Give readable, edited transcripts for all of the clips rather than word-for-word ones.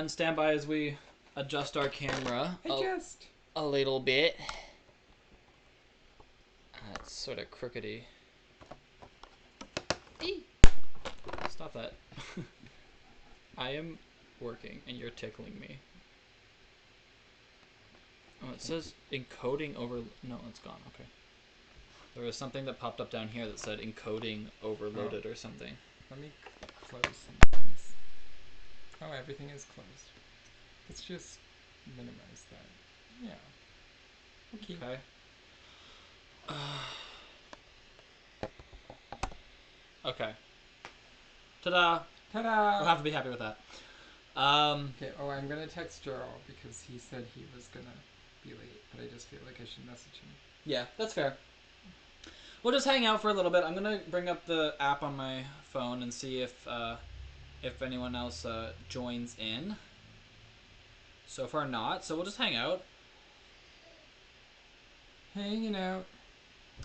everyone. Stand by as we adjust our camera a little bit. It's sort of crookedy. Stop that. I am working and you're tickling me. Oh, it says encoding over... No, it's gone. Okay. There was something that popped up down here that said encoding overloaded or something. Let me close some things. Oh, everything is closed. Let's just minimize that. Yeah. Okay. Okay. Ta-da! Ta-da! We'll have to be happy with that. Okay, I'm gonna text Gerald because he said he was gonna be late, but I just feel like I should message him. Yeah, that's fair. We'll just hang out for a little bit. I'm gonna bring up the app on my phone and see if anyone else joins in. So far not, so we'll just hang out. Hanging out.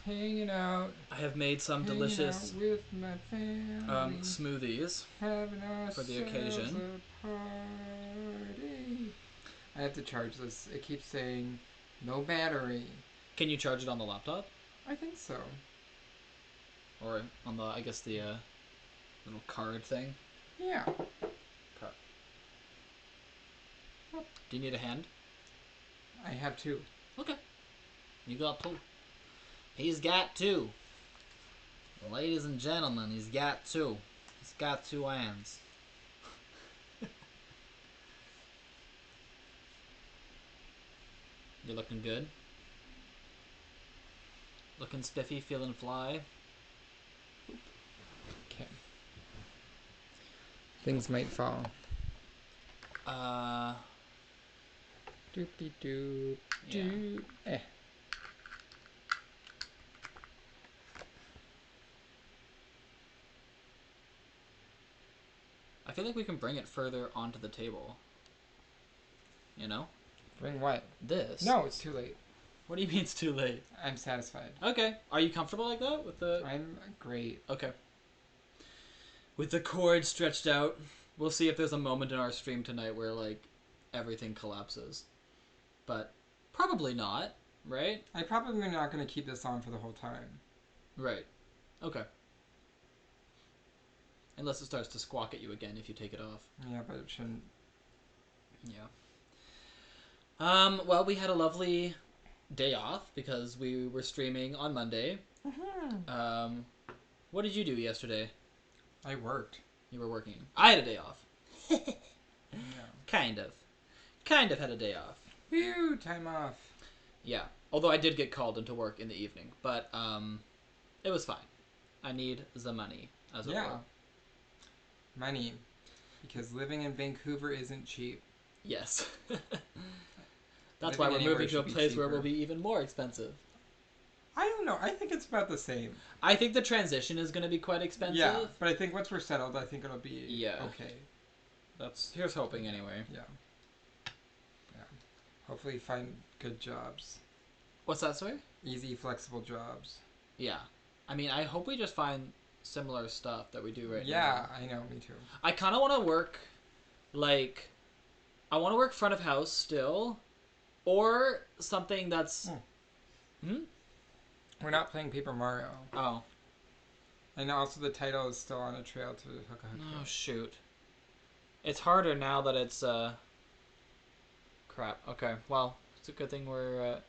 I have made some delicious with my family, smoothies for the occasion. A party. I have to charge this. It keeps saying no battery. Can you charge it on the laptop? I think so. Or on the, I guess the little card thing? Yeah. Okay. Do you need a hand? I have 2. Okay. You got 2. He's got 2. Ladies and gentlemen, he's got 2. He's got 2 hands. You're looking good. Looking spiffy, feeling fly. Okay. Things might fall. Doopy doop doop. Yeah. I feel like we can bring it further onto the table. You know? Bring what? This. No, it's too late. What do you mean it's too late? I'm satisfied. Okay. Are you comfortable like that with the... I'm great. Okay. With the cord stretched out, we'll see if there's a moment in our stream tonight where, like, everything collapses. But probably not, right? I'm probably not going to keep this on for the whole time. Right. Okay. Unless it starts to squawk at you again if you take it off. Yeah, but it shouldn't. Yeah. Well, we had a lovely day off because we were streaming on Monday. Mm-hmm. What did you do yesterday? I worked. You were working. I had a day off. Yeah. Kind of had a day off. Whew, time off. Yeah. Although I did get called into work in the evening, but it was fine. I need the money, as it were. Money. Because living in Vancouver isn't cheap. Yes. That's why we're moving to a place where it will be even more expensive. I don't know. I think it's about the same. I think the transition is going to be quite expensive. Yeah, but I think once we're settled, I think it'll be okay. Here's hoping anyway. Yeah. Hopefully find good jobs. What's that, sorry? Easy, flexible jobs. Yeah. I mean, I hope we just find similar stuff that we do right now. Yeah, I know. Me too. I kind of want to work, like... I want to work front of house still. Or something that's... We're not playing Paper Mario. Oh. And also the title is still on a trail to hook a hook. Oh, shoot. It's harder now that it's, crap. Okay, well, it's a good thing we're,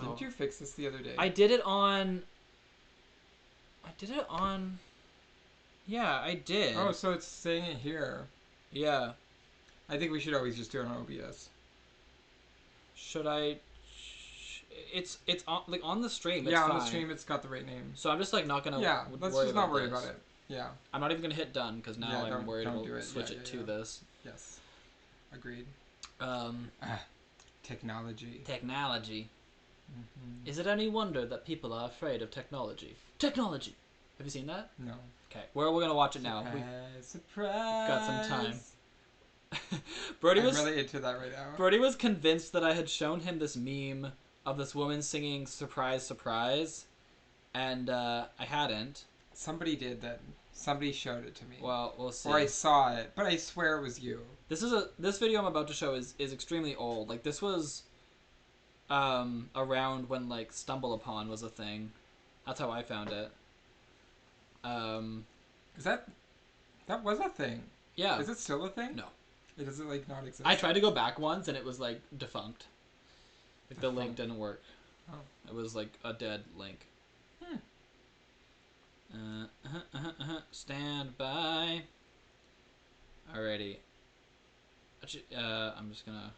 Didn't you fix this the other day? I did it on... Yeah, I did. Oh, so it's saying it here. Yeah. I think we should always just do it on OBS. Should I... It's on, like, on the stream. It's on fine. The stream it's got the right name. So I'm just, like, not gonna let's just not worry about it. Yeah. I'm not even gonna hit done, because now I'm worried we'll switch it to this. Yes. Agreed. Technology. Mm-hmm. Is it any wonder that people are afraid of technology? Technology! Have you seen that? No. Okay, where are we gonna watch it now? Surprise! Got some time. I'm really into that right now. Brodie was convinced that I had shown him this meme of this woman singing "Surprise, Surprise," and I hadn't. Somebody did that Somebody showed it to me. Well, we'll see. Or I saw it, but I swear it was you. This video I'm about to show is extremely old. Like, this was around when, like, Stumble Upon was a thing. That's how I found it. Is that was a thing? Yeah. Is it still a thing? No. It doesn't, like, not exist? I tried to go back once and it was, like, defunct. Like, the link didn't work. Oh. It was, like, a dead link. Stand by. Alrighty. Actually, I'm just gonna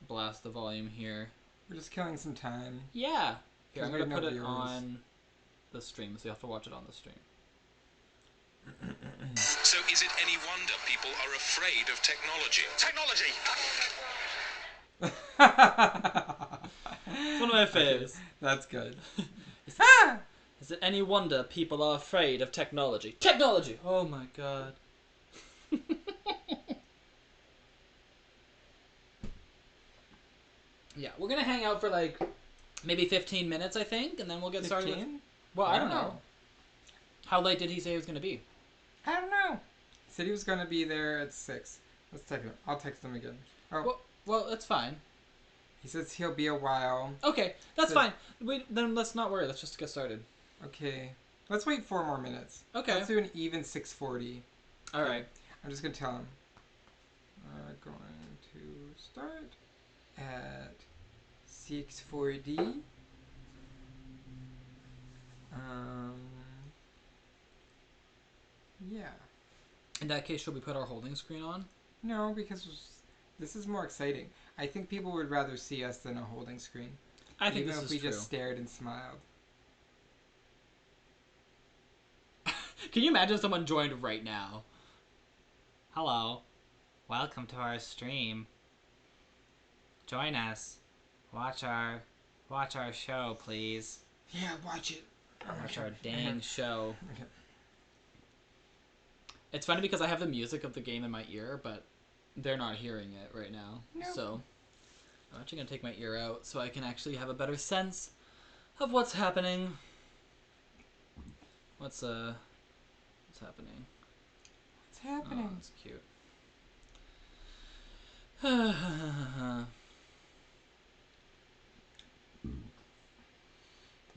blast the volume here. We're just killing some time. Yeah. Here, I'm gonna no put it viewers. on the stream, so you have to watch it on the stream. So is it any wonder people are afraid of technology? Technology! It's one of my faves. Okay, that's good. Is it any wonder people are afraid of technology? Technology! Oh my god. Yeah, we're gonna hang out for like maybe 15 minutes, I think, and then we'll get 15? started with... Well, I don't know. How late did he say it was gonna be? I don't know. He said he was going to be there at 6. Let's text him. I'll text him again. Oh. Well, that's fine. He says he'll be a while. Okay, that's fine. Then let's not worry. Let's just get started. Okay. Let's wait 4 more minutes. Okay. Let's do an even 6:40. All right. I'm just going to tell him. We're going to start at 6:40. Yeah. In that case, should we put our holding screen on? No, because this is more exciting. I think people would rather see us than a holding screen. I think even this if is we true. just stared and smiled. Can you imagine someone joined right now? Hello. Welcome to our stream. Join us. Watch our show, please. Yeah, watch it. Watch our dang show. It's funny because I have the music of the game in my ear, but they're not hearing it right now. Nope. So I'm actually going to take my ear out so I can actually have a better sense of what's happening. What's happening? What's happening? Oh, that's cute.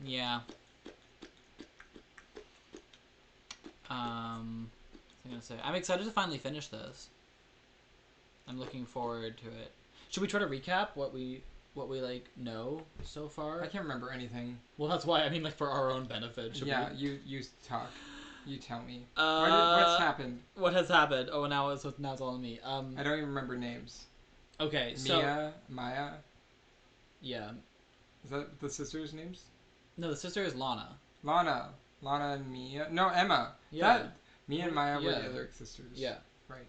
Yeah. I'm gonna say I'm excited to finally finish this. I'm looking forward to it. Should we try to recap what we like know so far? I can't remember anything. Well, that's why I mean, like, for our own benefit. Should we? You talk. You tell me. What's happened? What has happened? Oh, now it's all on me. I don't even remember names. Okay, so Maya. Yeah. Is that the sisters' names? No, the sister is Lana. Lana and Mia. No, Emma. Yeah. Mia and Maya were the other sisters. Yeah. Right.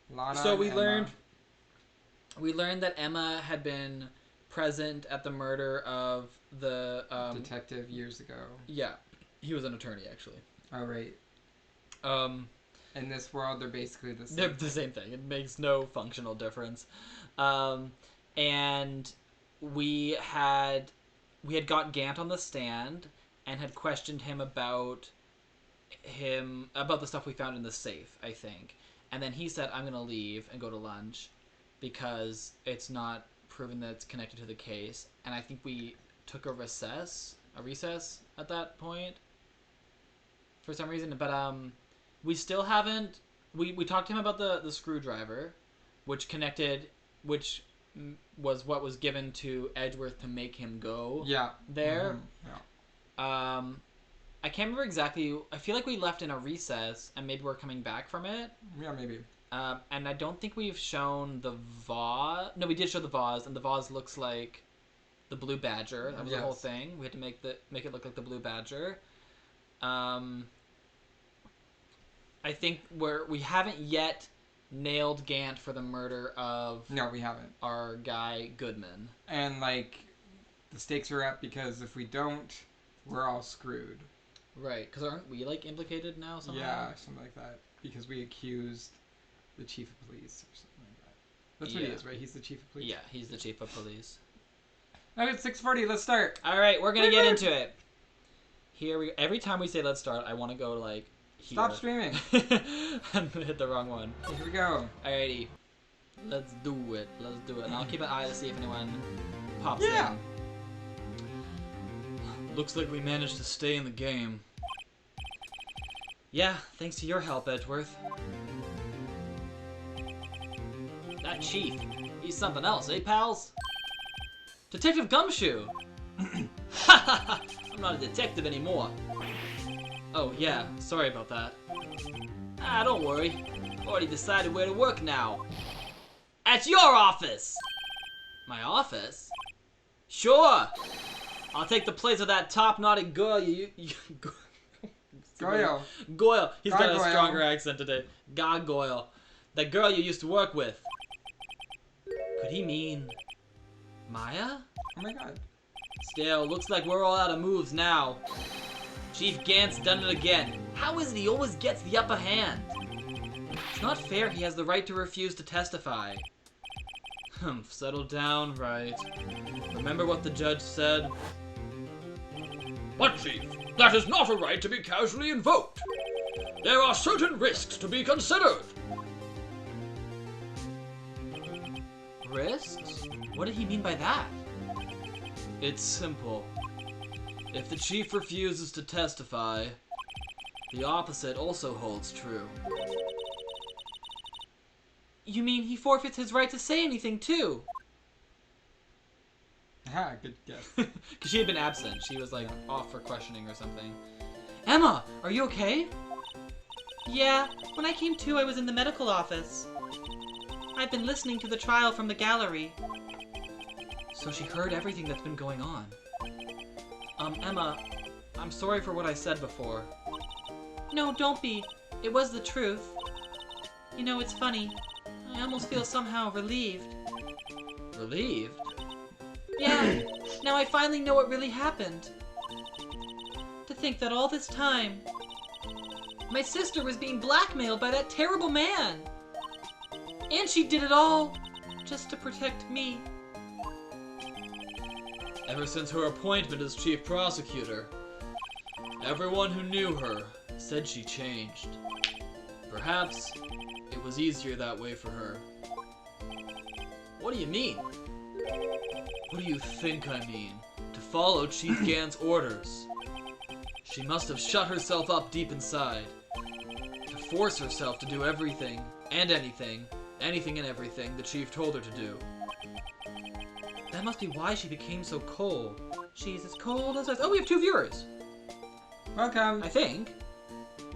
Lana. So and we Emma. learned that Emma had been present at the murder of the detective years ago. Yeah, he was an attorney actually. Oh right. In this world, they're basically the same. They're the same thing. It makes no functional difference. And we had got Gant on the stand and had questioned him about the stuff we found in the safe, I think. And then he said, I'm going to leave and go to lunch because it's not proven that it's connected to the case. And I think we took a recess at that point for some reason. But we still haven't... We talked to him about the screwdriver, which was what was given to Edgeworth to make him go there. Mm-hmm. Yeah. I can't remember exactly. I feel like we left in a recess, and maybe we're coming back from it. Yeah, maybe. And I don't think we've shown the vase. No, we did show the vase, and the vase looks like the blue badger. That was the whole thing. We had to make it look like the blue badger. I think we haven't yet nailed Gant for the murder of... No, we haven't. Our guy, Goodman. And, like, the stakes are up because if we don't, we're all screwed. Right, because aren't we, like, implicated now somehow? Yeah, something like that. Because we accused the chief of police or something like that. That's what he is, right? He's the chief of police? Yeah, he's the chief of police. Okay, it's 6:40. Let's start. All right, we're going to get into it. Every time we say let's start, I want to go, like, here. Stop streaming. I hit the wrong one. Okay, here we go. Alrighty. Let's do it. Let's do it. And I'll keep an eye to see if anyone pops Yeah. in. Looks like we managed to stay in the game. Yeah, thanks to your help, Edgeworth. That chief, he's something else, eh, pals? Detective Gumshoe! I'm not a detective anymore. Oh, yeah, sorry about that. Ah, don't worry. I've already decided where to work now. At your office! My office? Sure! I'll take the place of that top-knotty girl you Goyle. Goyle. He's got a Gargoyle. stronger accent today. Gargoyle. That girl you used to work with. Could he mean Maya? Oh my god. Still, looks like we're all out of moves now. Chief Gant's done it again. How is it he always gets the upper hand? It's not fair he has the right to refuse to testify. Settle down, Wright. Remember what the judge said? But, Chief, that is not a right to be casually invoked. There are certain risks to be considered. Risks? What did he mean by that? It's simple. If the chief refuses to testify, the opposite also holds true. You mean he forfeits his right to say anything, too? Ah, good guess. Because she had been absent. She was, like, off for questioning or something. Emma, are you okay? Yeah, when I came to, I was in the medical office. I've been listening to the trial from the gallery. So she heard everything that's been going on. Emma, I'm sorry for what I said before. No, don't be. It was the truth. You know, it's funny. I almost feel somehow relieved. Relieved? Yeah, now I finally know what really happened. To think that all this time, my sister was being blackmailed by that terrible man. And she did it all just to protect me. Ever since her appointment as chief prosecutor, everyone who knew her said she changed. Perhaps it was easier that way for her. What do you mean? What do you think I mean? To follow Chief Gant's orders. She must have shut herself up deep inside. To force herself to do everything and anything and everything the chief told her to do. That must be why she became so cold. She's as cold as ice. Oh, we have 2 viewers. Welcome. I think.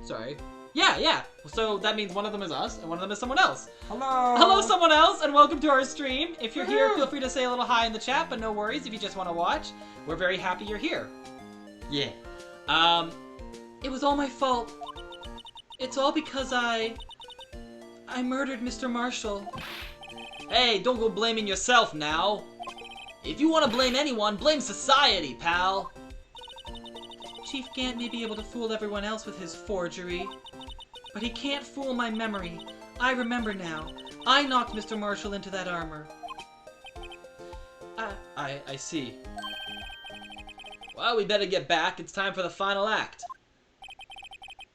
Sorry. Yeah. So that means one of them is us and one of them is someone else. Hello. Hello, someone else, and welcome to our stream. If you're here, Woohoo. feel free to say a little hi in the chat, but no worries if you just want to watch. We're very happy you're here. Yeah. It was all my fault. It's all because I murdered Mr. Marshall. Hey, don't go blaming yourself now. If you want to blame anyone, blame society, pal. Chief Gant may be able to fool everyone else with his forgery, but he can't fool my memory. I remember now. I knocked Mr. Marshall into that armor. I see. Well, we better get back. It's time for the final act.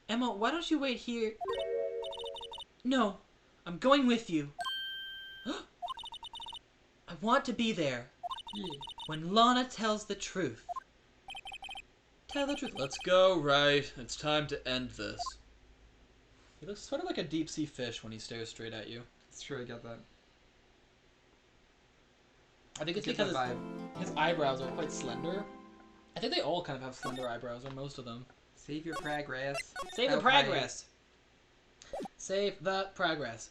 Emma, why don't you wait here? No, I'm going with you. I want to be there. Yeah. When Lana tells the truth. Tell the truth. Let's go, Wright. It's time to end this. He looks sort of like a deep-sea fish when he stares straight at you. It's true, I get that. I think it's Get because that his eyebrows are quite slender. I think they all kind of have slender eyebrows, or most of them. Save your progress. Save the Okay. progress. Save the progress.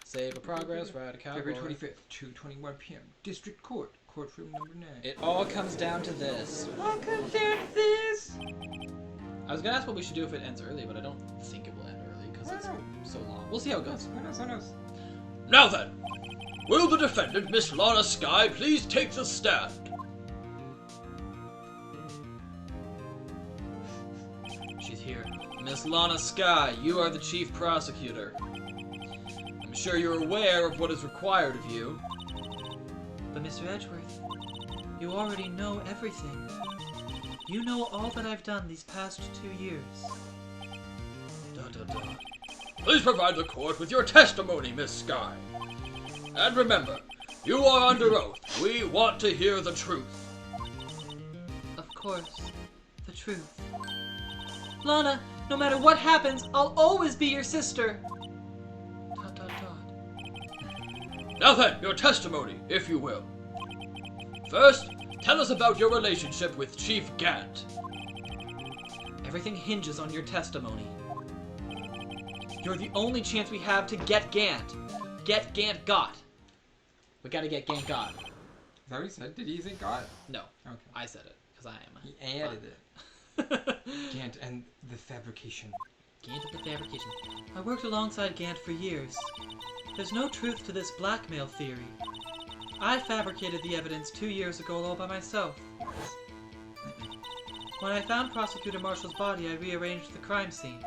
Save the progress, right? A cowboy. February 25th, 2:21 p.m. District Court, courtroom number 9. It all comes down to this. All comes down to this. I was gonna ask what we should do if it ends early, but I don't think it will end early because it's so long. We'll see how it goes. Who knows? Now then, will the defendant, Miss Lana Skye, please take the stand? She's here. Miss Lana Skye, you are the chief prosecutor. I'm sure you're aware of what is required of you. But Mr. Edgeworth, you already know everything. You know all that I've done these past 2 years. Please provide the court with your testimony, Miss Sky. And remember, you are under oath. We want to hear the truth. Of course, the truth. Lana, no matter what happens, I'll always be your sister. ... Now then, your testimony, if you will. First, tell us about your relationship with Chief Gant. Everything hinges on your testimony. You're the only chance we have to get Gant. Get Gant got. We gotta get Gant got. Is that what he said? Did he say God? No, Okay. I said it, because I am. He added it. Gant and the fabrication. Gant and the fabrication. I worked alongside Gant for years. There's no truth to this blackmail theory. I fabricated the evidence 2 years ago all by myself. When I found Prosecutor Marshall's body, I rearranged the crime scene.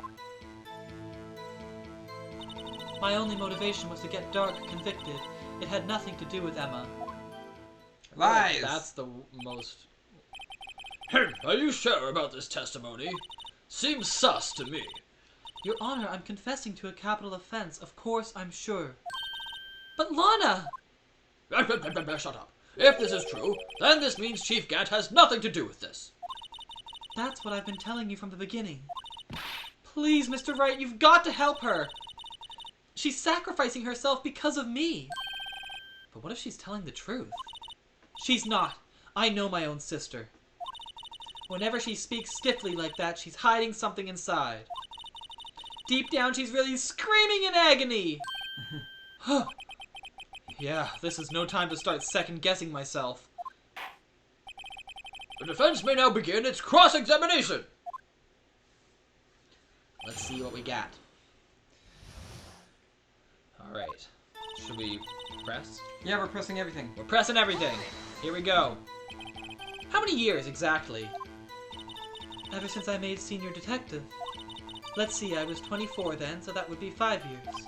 My only motivation was to get Dark convicted. It had nothing to do with Emma. Lies! That's the most... Are you sure about this testimony? Seems sus to me. Your Honor, I'm confessing to a capital offense. Of course, I'm sure. But Lana! Shut up. If this is true, then this means Chief Gant has nothing to do with this. That's what I've been telling you from the beginning. Please, Mr. Wright, you've got to help her. She's sacrificing herself because of me. But what if she's telling the truth? She's not. I know my own sister. Whenever she speaks stiffly like that, she's hiding something inside. Deep down, she's really screaming in agony. Yeah, this is no time to start second-guessing myself. The defense may now begin its cross-examination. Let's see what we got. Alright. Should we press? Yeah, we're pressing everything. We're pressing everything. Here we go. How many years, exactly? Ever since I made senior detective. Let's see, I was 24 then, so that would be 5 years.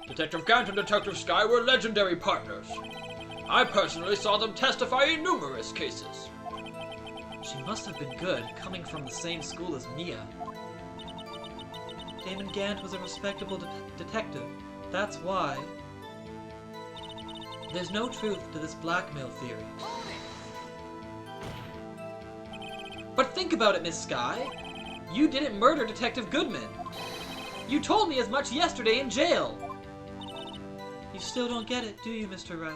Detective Gant and Detective Sky were legendary partners. I personally saw them testify in numerous cases. She must have been good, coming from the same school as Mia. Damon Gant was a respectable detective. That's why. There's no truth to this blackmail theory. But think about it, Miss Sky. You didn't murder Detective Goodman. You told me as much yesterday in jail. You still don't get it, do you, Mr. Wright?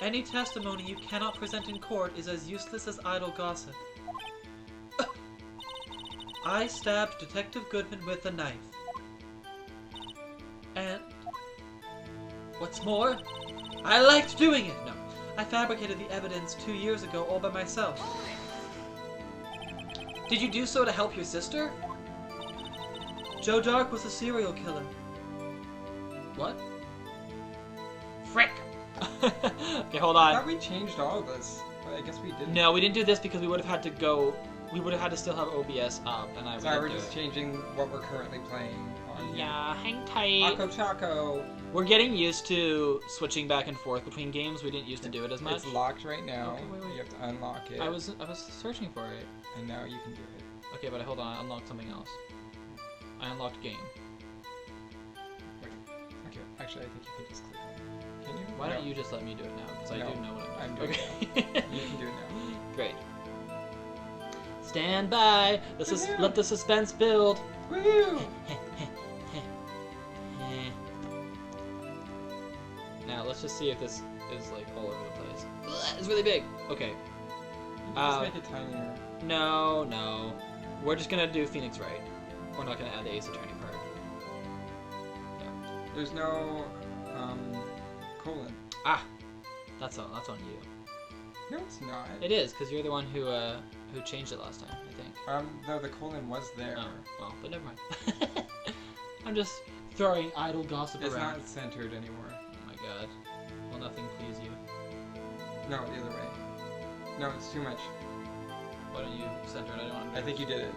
Any testimony you cannot present in court is as useless as idle gossip. I stabbed Detective Goodman with a knife. And... what's more, I liked doing it! No, I fabricated the evidence 2 years ago all by myself. Did you do so to help your sister? Joe Dark was a serial killer. What? Frick! Okay, hold I on. thought we changed all of this, but I guess we didn't. No, we didn't do this because we would have had to go... we would have had to still have OBS up, and I Sorry, would we're just changing what we're currently playing on here. Yeah, hang tight. Akko Chaco. We're getting used to switching back and forth between games. We didn't used to do it as much. It's locked right now. Okay, wait. You have to unlock it. I was searching for it. And now you can do it. Okay, but hold on. I unlocked something else. I unlocked game. Wait. Okay. Actually, I think you can just click on it. Can you? Why No. don't you just let me do it now? Because I No, do know what I'm I'm doing doing. it now. You can do it now. Great. Stand by. Woohoo! Let the suspense build. Woo! Now let's just see if this is like all over the place. It's really big. Okay. Just make it tinier. No. We're just gonna do Phoenix Wright. We're not gonna add the Ace Attorney part. There's no colon. Ah, that's on you. No, it's not. It is, because you're the one who changed it last time, I think. No, the colon was there. Oh, well, but never mind. I'm just throwing idle gossip It's around. not centered anymore. Oh my god. Will nothing please you? No, the other way. No, it's too much. Why don't you center it? I don't want I think you did it.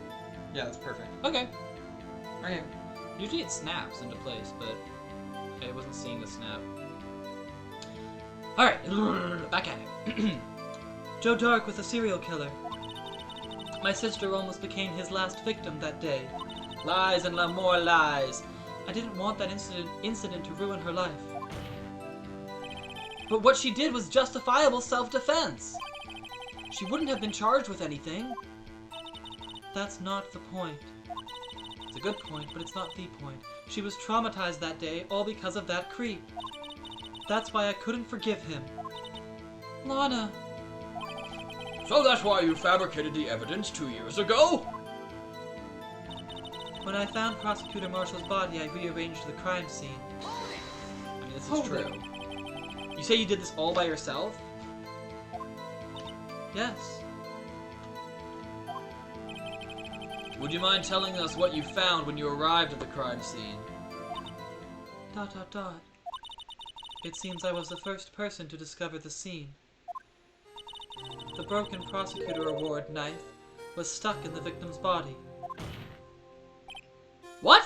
Yeah, that's perfect. Okay. Okay. Usually it snaps into place, but I wasn't seeing the snap. Alright, back at it. Joe Dark was a serial killer. My sister almost became his last victim that day. Lies and more lies. I didn't want that incident to ruin her life. But what she did was justifiable self-defense. She wouldn't have been charged with anything. That's not the point. It's a good point, but it's not the point. She was traumatized that day, all because of that creep. That's why I couldn't forgive him. Lana. So that's why you fabricated the evidence 2 years ago? When I found Prosecutor Marshall's body, I rearranged the crime scene. I mean, this is true. You say you did this all by yourself? Yes. Would you mind telling us what you found when you arrived at the crime scene? ... It seems I was the first person to discover the scene. The broken Prosecutor Award knife was stuck in the victim's body. What?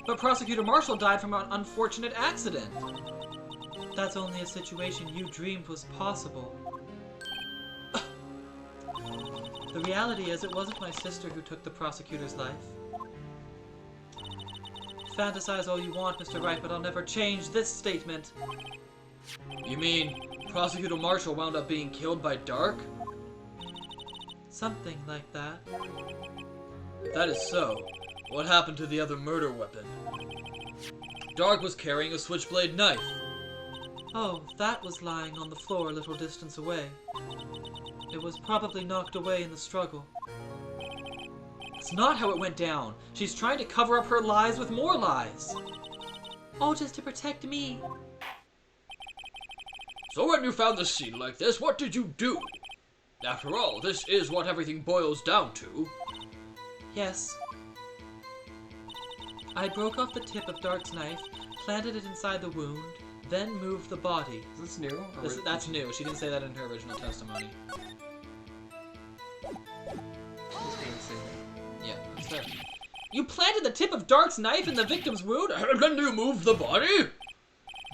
But Prosecutor Marshall died from an unfortunate accident. That's only a situation you dreamed was possible. The reality is, it wasn't my sister who took the prosecutor's life. Fantasize all you want, Mr. Wright, but I'll never change this statement. You mean Prosecutor Marshall wound up being killed by Dark? Something like that. If that is so, what happened to the other murder weapon? Dark was carrying a switchblade knife. Oh, that was lying on the floor a little distance away. It was probably knocked away in the struggle. That's not how it went down. She's trying to cover up her lies with more lies. All just to protect me. So when you found the scene like this, what did you do? After all, this is what everything boils down to. Yes. I broke off the tip of Dark's knife, planted it inside the wound, then moved the body. Is this new? That's new. She didn't say that in her original testimony. Yeah, it's there. You planted the tip of Dark's knife in the victim's wound? And then you moved the body?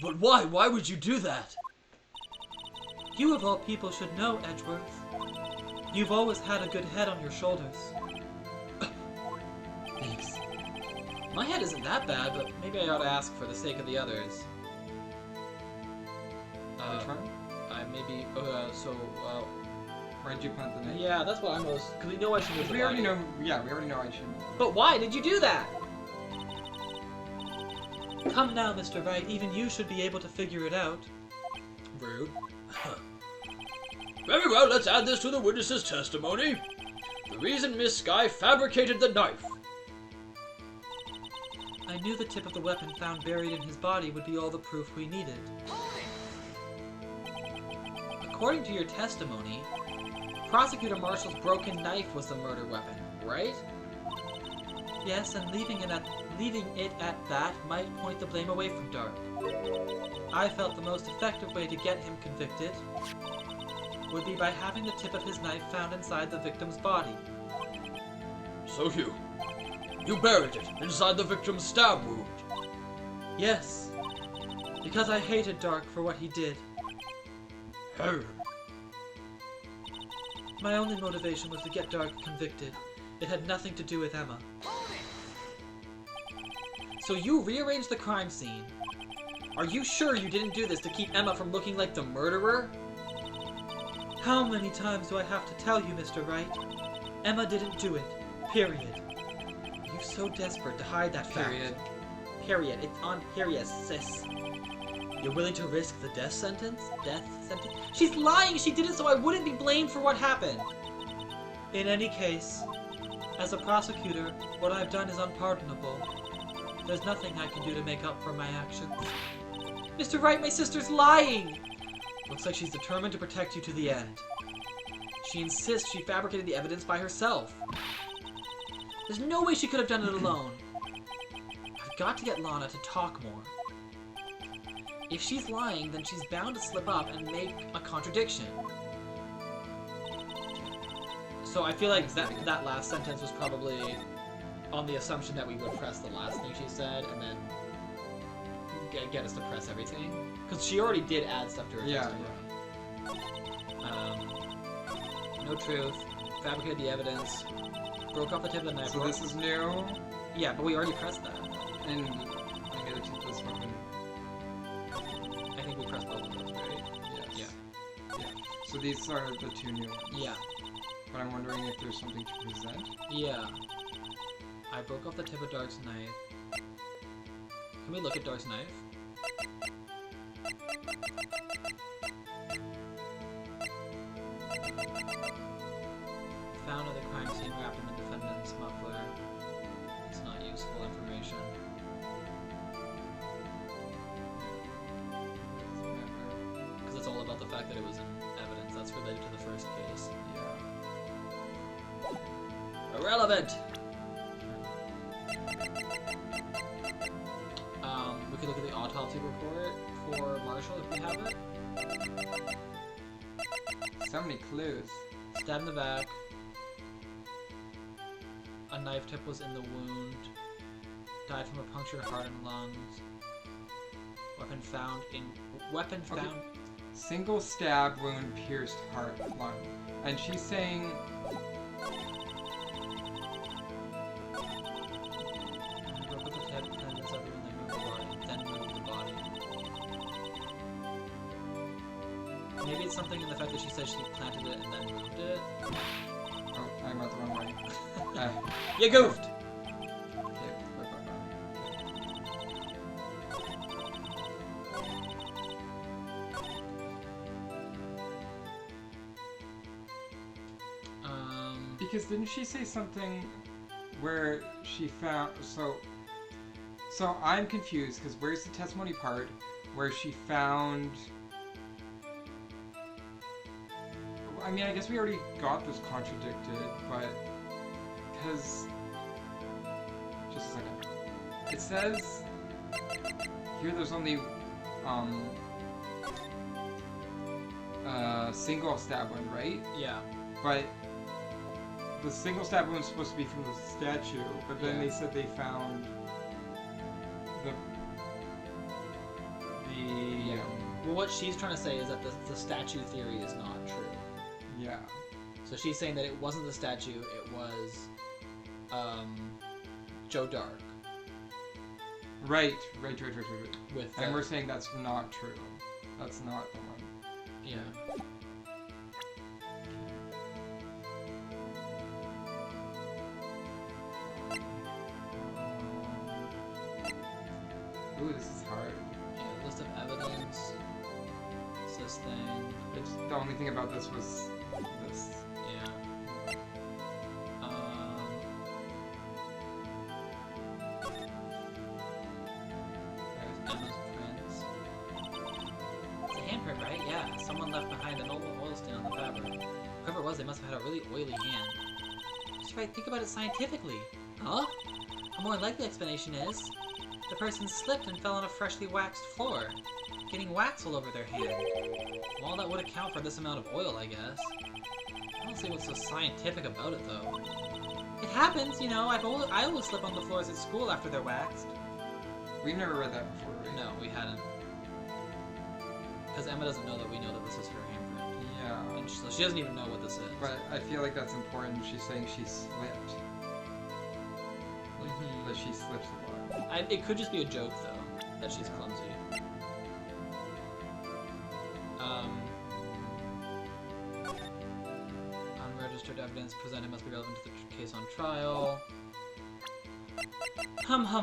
But why? Why would you do that? You of all people should know, Edgeworth. You've always had a good head on your shoulders. Thanks. My head isn't that bad, but maybe I ought to ask for the sake of the others. Which one? Why'd you plant the knife? Yeah, that's what I was. Because we know I should move the We already body. know. Yeah, we already know I should. But why did you do that? Come now, Mr. Wright. Even you should be able to figure it out. Rude. Very well, let's add this to the witness's testimony. The reason Miss Sky fabricated the knife. I knew the tip of the weapon found buried in his body would be all the proof we needed. According to your testimony, Prosecutor Marshall's broken knife was the murder weapon, right? Yes, and leaving it at that might point the blame away from Dark. I felt the most effective way to get him convicted would be by having the tip of his knife found inside the victim's body. So you buried it inside the victim's stab wound. Yes, because I hated Dark for what he did. My only motivation was to get Dark convicted. It had nothing to do with Emma. So you rearranged the crime scene. Are you sure you didn't do this to keep Emma from looking like the murderer? How many times do I have to tell you, Mr. Wright? Emma didn't do it. Period. Are you so desperate to hide that fact? Period. Period. It's on period, sis. You're willing to risk the death sentence? Death sentence? She's lying! She did it so I wouldn't be blamed for what happened! In any case, as a prosecutor, what I've done is unpardonable. There's nothing I can do to make up for my actions. Mr. Wright, my sister's lying! Looks like she's determined to protect you to the end. She insists she fabricated the evidence by herself. There's no way she could have done it alone. I've got to get Lana to talk more. If she's lying, then she's bound to slip up and make a contradiction. So I feel like that last sentence was probably on the assumption that we would press the last thing she said, and then get us to press everything. Because she already did add stuff to her testimony. No truth. Fabricated the evidence. Broke off the tip of the knife. So this is new, Yeah, but we already pressed that. and I gotta take this weapon. I think we pressed both of those, right? Yes. Yeah. So these are the two new ones. Yeah. But I'm wondering if there's something to present. Yeah. I broke off the tip of Dark's knife. Can we look at Dark's knife? Found at the crime scene wrapped in the defendant's muffler. It's not useful information. Because it's all about the fact that it was in evidence. That's related to the first case. Yeah. Irrelevant! We could look at the autopsy report for Marshall if we have it. So many clues. Stabbed in the back. A knife tip was in the wound. Died from a punctured heart and lungs. Weapon found. Okay. Single stab wound, pierced heart, lung. And she's saying... Broke up the tip, and then moved the body. Maybe it's something in the fact that she said she planted it and then moved it. Oh, I went the wrong way. You goofed! Okay, because didn't she say something where she found... So I'm confused, because where's the testimony part where she found... I mean, I guess we already got this contradicted, but... Because... Just a second. It says... Here there's only... single stab wound, right? Yeah. But... The single stab wound is supposed to be from the statue, but then Yeah. they said they found... Well, what she's trying to say is that the statue theory is not true. Yeah. So she's saying that it wasn't the statue, it was Joe Dark. Right. With And we're saying that's not true. That's not the one. yeah. Ooh, this is hard. Yeah, list of evidence. It's this thing. It's, the only thing about this was this. Yeah. There's Emma's prints. It's a handprint, right? Yeah. Someone left behind an old oil stain on the fabric. Whoever it was, they must have had a really oily hand. That's right. Think about it scientifically. Huh? A more likely explanation is the person slipped and fell on a freshly waxed floor, getting wax all over their hand. Well, that would account for this amount of oil, I guess. I don't see what's so scientific about it, though. It happens, you know. I always slip on the floors at school after they're waxed. We've never read that before, right? No, we hadn't. Because Emma doesn't know that we know that this is her handprint. Yeah. And so she doesn't even know what this is. But I feel like that's important. She's saying she slipped. Like, that she slips a lot. It could just be a joke, though, that she's clumsy. Unregistered evidence presented must be relevant to the case on trial. Hum. I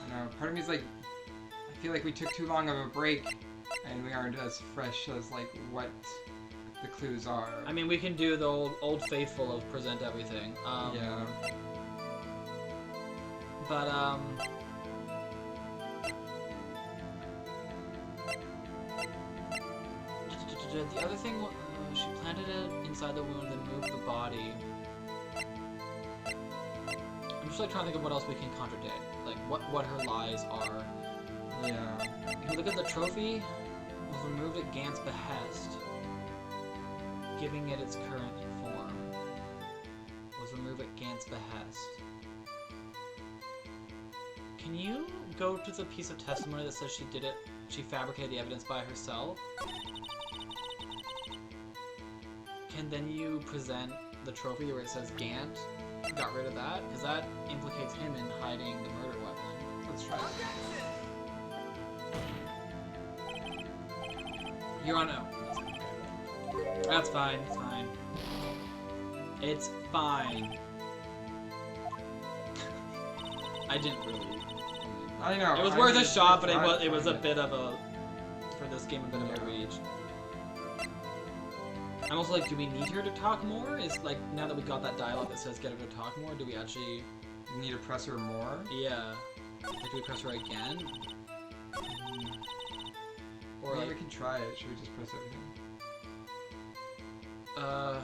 know, part of me is like, I feel like we took too long of a break, and we aren't as fresh as, like, what the clues are. I mean, we can do the old faithful of present everything. Yeah. But, the other thing, she planted it inside the wound and moved the body. I'm just like trying to think of what else we can contradict. Like what her lies are. Yeah. If you look at the trophy, was removed at Gant's behest, giving it its current form. Was removed at Gant's behest. Can you go to the piece of testimony that says she fabricated the evidence by herself? can then you present the trophy where it says Gant got rid of that? Because that implicates him in hiding the murder weapon. Let's try it. You're on O. That's fine. It's fine. It's fine. I didn't really. I know. It was worth a shot, but it was a bit of a, for this game, a bit of a reach. I'm also like, do we need her to talk more? Is like, now that we got that dialogue that says get her to talk more, do we actually need to press her more? Yeah. Like, do we press her again? Or maybe like, we can try it. Should we just press everything? I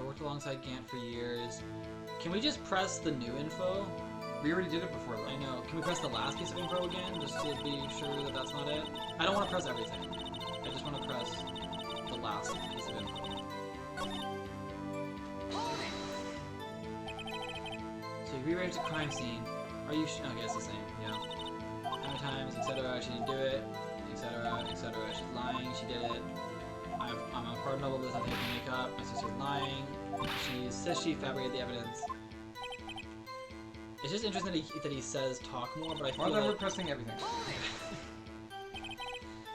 worked alongside Gant for years. Can we just press the new info? We already did it before, though. I know. Can we press the last piece of info again, just to be sure that that's not it? I don't want to press everything. I just want to press the last piece of info. So you rearranged the crime scene. Are you okay, it's the same, yeah. How many times, etc. She didn't do it, etc., etc. She's lying, she did it. I'm a part noble, doesn't take makeup. My sister's lying. She says she fabricated the evidence. It's just interesting that he says talk more, but I feel well, then like... we're pressing everything.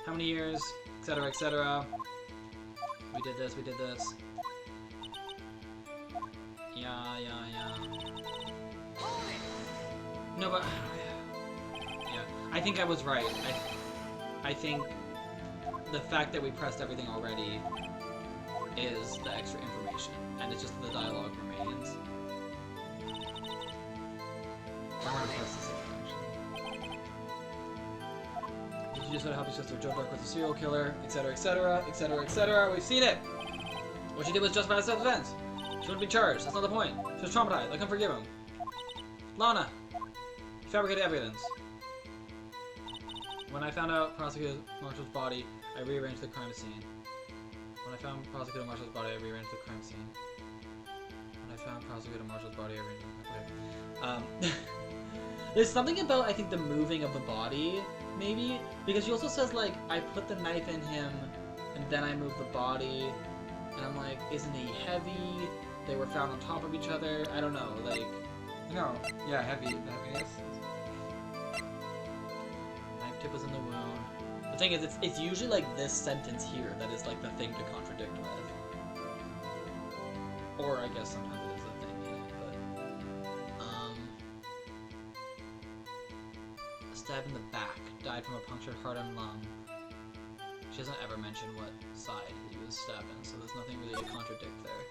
How many years, etc., etc. We did this, we did this. Yeah. No, but... Yeah, I think I was right. I think the fact that we pressed everything already is the extra information, and it's just the dialogue remains. I'm gonna press this again, actually. Did you just want to help your sister? Joe Dark was a serial killer, etc., etc., etc., etc. We've seen it! What she did was justified self-defense. She wouldn't be charged. That's not the point. She was traumatized. I can forgive him. Lana! You fabricated evidence. When I found out Prosecutor Marshall's body, I rearranged the crime scene. When I found Prosecutor Marshall's body, I rearranged the crime scene. When I found Prosecutor Marshall's body, I rearranged the crime scene. There's something about, I think, the moving of the body, maybe? Because she also says, like, I put the knife in him, and then I moved the body. And I'm like, isn't he heavy? They were found on top of each other. I don't know, like... No, yeah, heavy. The heaviness. Knife tip was in the wound. The thing is, it's usually like this sentence here that is like the thing to contradict with. Or I guess sometimes it is the thing in it, but... Stab in the back. Died from a punctured heart and lung. She doesn't ever mention what side he was stabbed in, so there's nothing really to contradict there.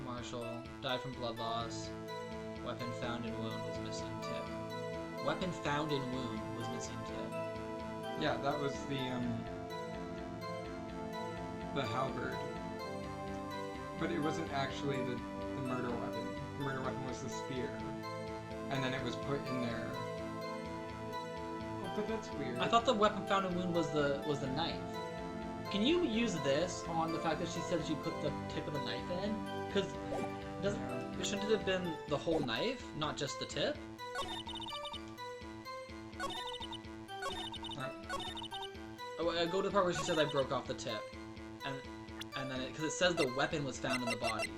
Marshall. Died from blood loss. Weapon found in wound was missing tip. Weapon found in wound was missing tip. Yeah, that was the halberd. But it wasn't actually the murder weapon. The murder weapon was the spear. And then it was put in there. Oh, but that's weird. I thought the weapon found in wound was the knife. Can you use this on the fact that she said she put the tip of the knife in? Because shouldn't it have been the whole knife, not just the tip? Go to the part where she says I broke off the tip, and then because it says the weapon was found in the body,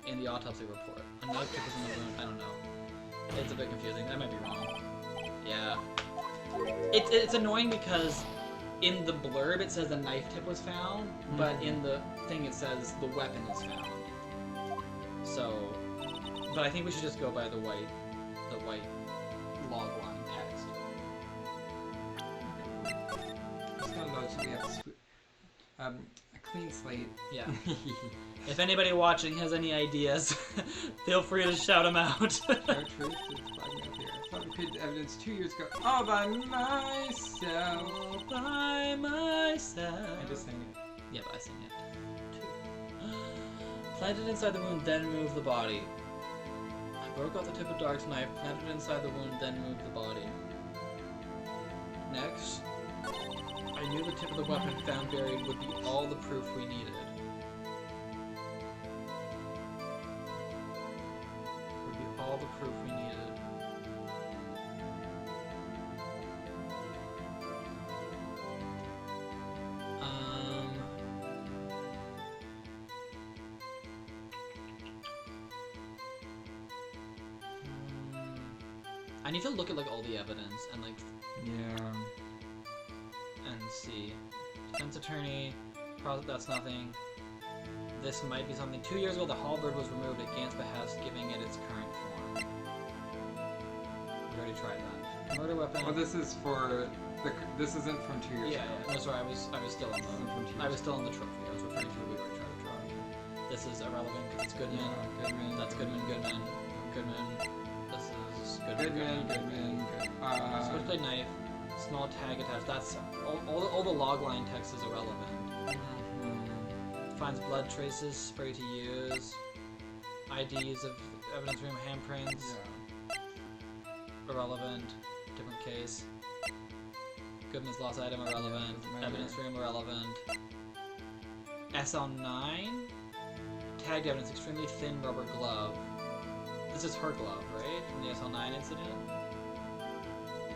in the autopsy report. A knife tip was in the wound. I don't know. It's a bit confusing. I might be wrong. Yeah. It's annoying because in the blurb it says the knife tip was found, but in the thing it says the weapon was found. So, but I think we should just go by the white log line text. Just gonna notice we have a clean slate. Yeah. If anybody watching has any ideas, feel free to shout them out. No truth is flagging up here. I thought we created evidence 2 years ago. All by myself. All by myself. I just sang it. Yeah, but I sing it. Planted inside the wound, then move the body. I broke off the tip of Dark's knife, planted inside the wound, then moved the body. Next, I knew the tip of the weapon found buried would be all the proof we needed. Would be all the proof we needed. I need to look at like all the evidence and like Yeah. and see. Defense attorney, that's nothing. This might be something. 2 years ago, the halberd was removed at Gant's behest, giving it its current form. We already tried that. Murder weapon. Well, this is for the. This isn't from 2 years Yeah, ago. yeah. No, sorry, I was still on This isn't from 2 the. years I was still on the trophy. I was referring to what we already tried to draw. This is irrelevant because it's Goodman. Yeah, Goodman. That's Goodman. Goodman. This is Goodman. Goodman. Switchblade knife. Small tag attached. That's all the logline text is irrelevant. Finds blood traces, spray to use, IDs of evidence room handprints, irrelevant, different case. Goodman's lost item, irrelevant. Yeah, Evidence room, irrelevant. SL9? Tagged evidence, extremely thin rubber glove. This is her glove, right? From the SL9 incident?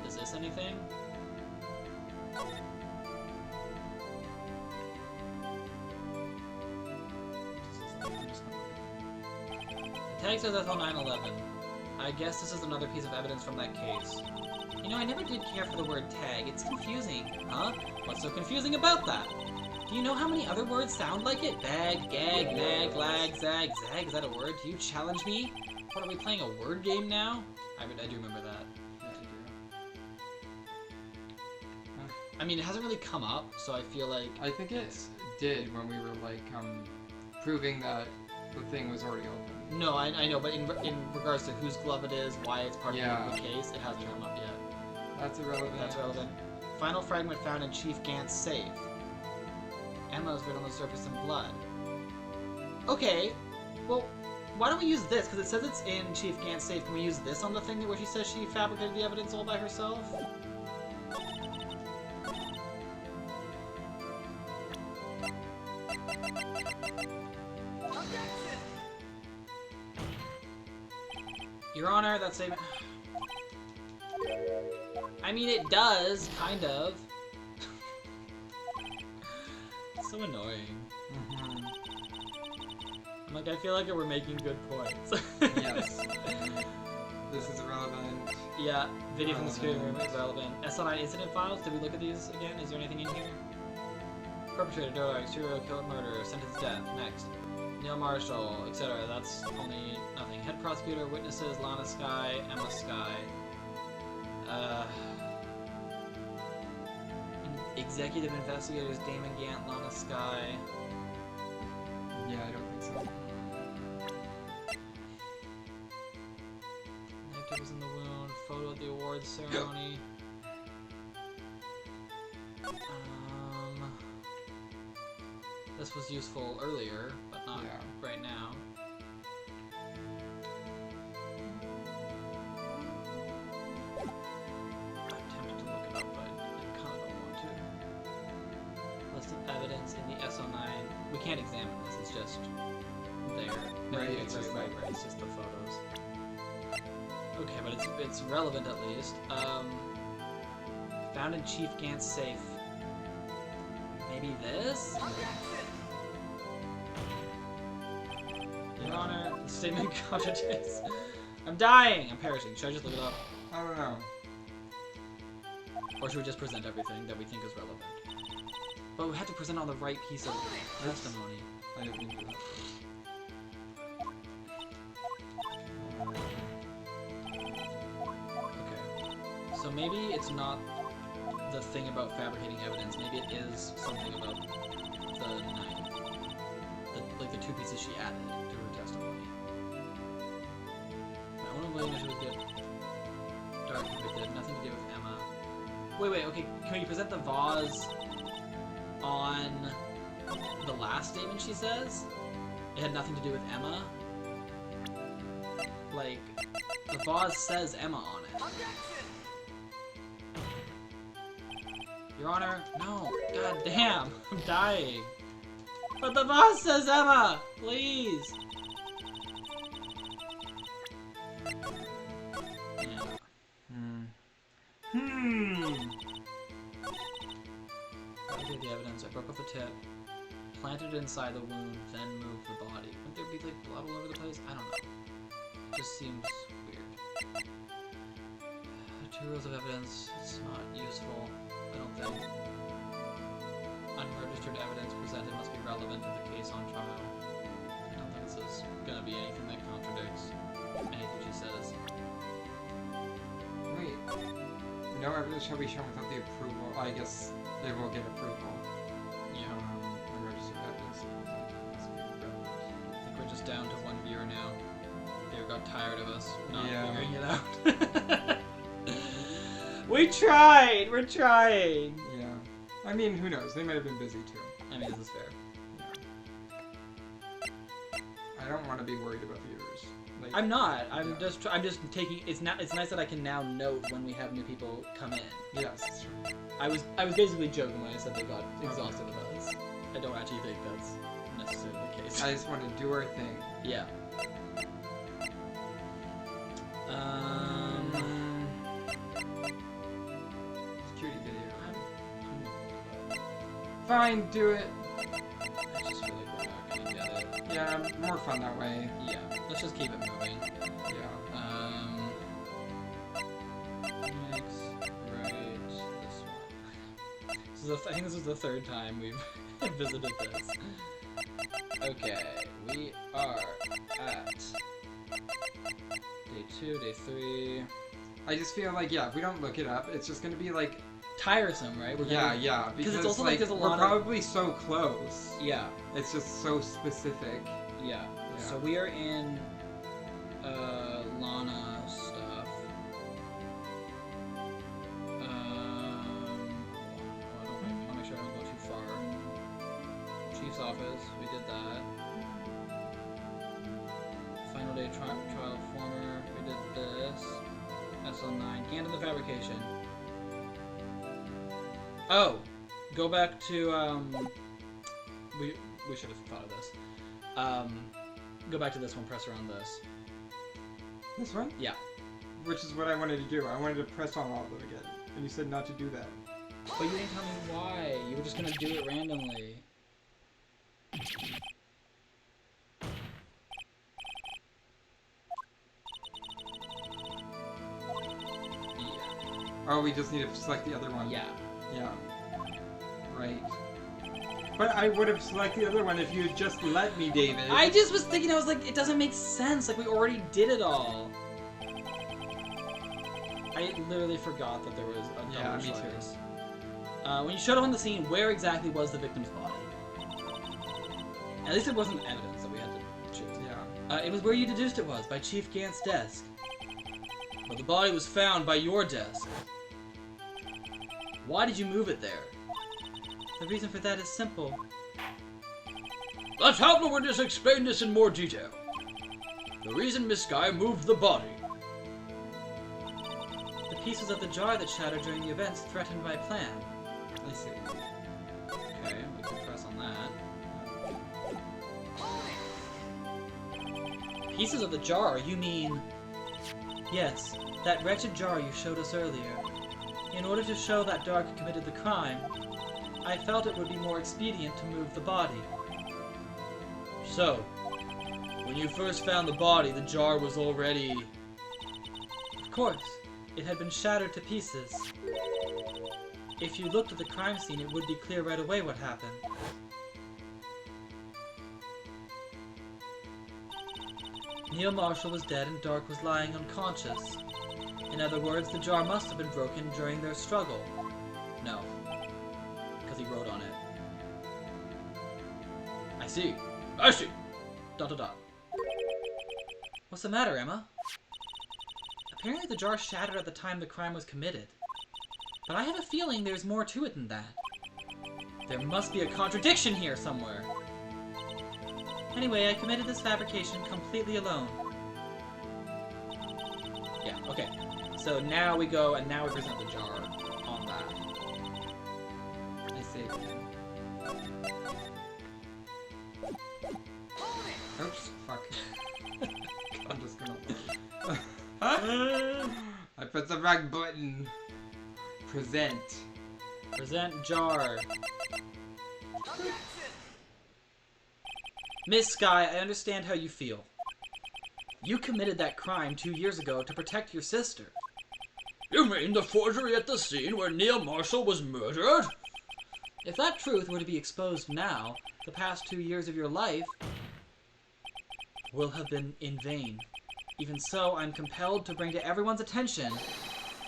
Is this anything? The tag says SL911. I guess this is another piece of evidence from that case. You know, I never did care for the word tag. It's confusing. Huh? What's so confusing about that? Do you know how many other words sound like it? Bag, gag, nag, lag, zag. Zag, is that a word? Do you challenge me? What, are we playing a word game now? I do remember that. Yeah, I do. I mean, it hasn't really come up, so I feel like... I think it did when we were like proving that the thing was already open. No, I know, but in regards to whose glove it is, why it's part of the case, it hasn't come up yet. That's irrelevant. That's relevant. Final fragment found in Chief Gant's safe. Emma's written on the surface in blood. Okay, well, why don't we use this? Because it says it's in Chief Gant's safe. Can we use this on the thing where she says she fabricated the evidence all by herself? Your Honor, that statement... I mean, it does, kind of. So annoying. I'm like, I feel like we're making good points. Yes. This is irrelevant. Yeah, video from the security room is relevant. SL9 incident files, did we look at these again? Is there anything in here? Perpetrator, dog, serial killer, murder, sentence death, next. Neil Marshall, etc. That's only nothing. Head prosecutor, witnesses, Lana Sky, Emma Sky. Executive investigators, Damon Gant, Lana Sky. Yeah, I don't think so. Knife tip was in the wound. Photo at the awards ceremony. This was useful earlier, but not right now. I'm tempted to look it up, but I kind of don't want to. List of evidence in the SO9. We can't examine this, it's just there. Right, It's it's just right, it's just the photos. Okay, but it's relevant at least. Found in Chief Gant's safe. Maybe this? Your Honor, the statement contradicts. I'm dying! I'm perishing. Should I just look it up? I don't know. Or should we just present everything that we think is relevant? But we have to present on the right piece of testimony. I didn't mean to do that. Okay. So maybe it's not the thing about fabricating evidence. Maybe it is something about the knife. Like the two pieces she added to her testimony. My own Williams was good. Dark convicted. Nothing to do with Emma. Wait, okay. Can we present the vase on the last statement she says? It had nothing to do with Emma? Like, the vase says Emma on it. Your Honor, no. God damn, I'm dying. But the vase says Emma! Please! Yeah. Validated the evidence. I broke off the tip, planted it inside the wound, then moved the body. Wouldn't there be like blood all over the place? I don't know. It just seems weird. 2 rules of evidence. It's not useful. I don't think. Unregistered evidence presented must be relevant to the case on trial. I don't think this is gonna be anything that contradicts anything she says. Wait. No evidence shall be shown without the approval. I guess they will get approval. Yeah. Unregistered evidence must be relevant. I think we're just down to 1 viewer now. They got tired of us not Yeah. figuring it out. We tried! We're trying! Yeah. I mean, who knows? They might have been busy too. I mean, this is fair. I don't want to be worried about viewers. Like, I'm not. I'm Yeah. just taking. It's nice that I can now note when we have new people come in. Yes, it's true. I was basically joking when I said they got exhausted of us. I don't actually think that's necessarily the case. I just want to do our thing. Yeah. Security video. Fine, do it. I just feel like we're not gonna get it. Yeah, more fun that way. Yeah. Let's just keep it moving. Yeah. Next, right, this one. I think this is the 3rd time we've visited this. Okay, we are at day 2, day 3. I just feel like, yeah, if we don't look it up, it's just gonna be like, Tiresome, right? yeah, because it's also like there's a we're lot of- probably so close. Yeah, It's just so specific. yeah. Yeah. So we are in Lana stuff. Hold on. I want to make sure I don't go too far. Chief's office, we did that. Final day trial former, we did this. SL9, and in the fabrication. Oh, go back to we should have thought of this. Go back to this one. Press around this. This one? Yeah. Which is what I wanted to do. I wanted to press on all of them again. And you said not to do that. But you didn't tell me why. You were just gonna do it randomly. Oh, we just need to select the other one. Yeah. Yeah. Right. But I would have selected the other one if you had just let me, David. I just was thinking. I was like, it doesn't make sense. Like we already did it all. I literally forgot that there was a double Yeah, me too. choice. When you showed up on the scene, where exactly was the victim's body? At least it wasn't evidence that we had to choose. Yeah. It was where you deduced it was, by Chief Gant's desk. But the body was found by your desk. Why did you move it there? The reason for that is simple. Let's have the witness explain this in more detail. The reason Miss Guy moved the body. The pieces of the jar that shattered during the events threatened my plan. I see. Okay, we can press on that. Pieces of the jar, you mean... Yes, that wretched jar you showed us earlier. In order to show that Dark committed the crime, I felt it would be more expedient to move the body. So, when you first found the body, the jar was already... Of course, it had been shattered to pieces. If you looked at the crime scene, it would be clear right away what happened. Neil Marshall was dead and Dark was lying unconscious. In other words, the jar must have been broken during their struggle. No, because he wrote on it. I see. Dot dot dot. What's the matter, Emma? Apparently the jar shattered at the time the crime was committed. But I have a feeling there's more to it than that. There must be a contradiction here somewhere. Anyway, I committed this fabrication completely alone. Yeah, okay. So now we go, and now we present the jar on that. I saved him. Oops, fuck. I'm just gonna load. I pressed the wrong button. Present. Present jar. Miss Sky, I understand how you feel. You committed that crime 2 years ago to protect your sister. You mean the forgery at the scene where Neil Marshall was murdered? If that truth were to be exposed now, the past 2 years of your life will have been in vain. Even so, I'm compelled to bring to everyone's attention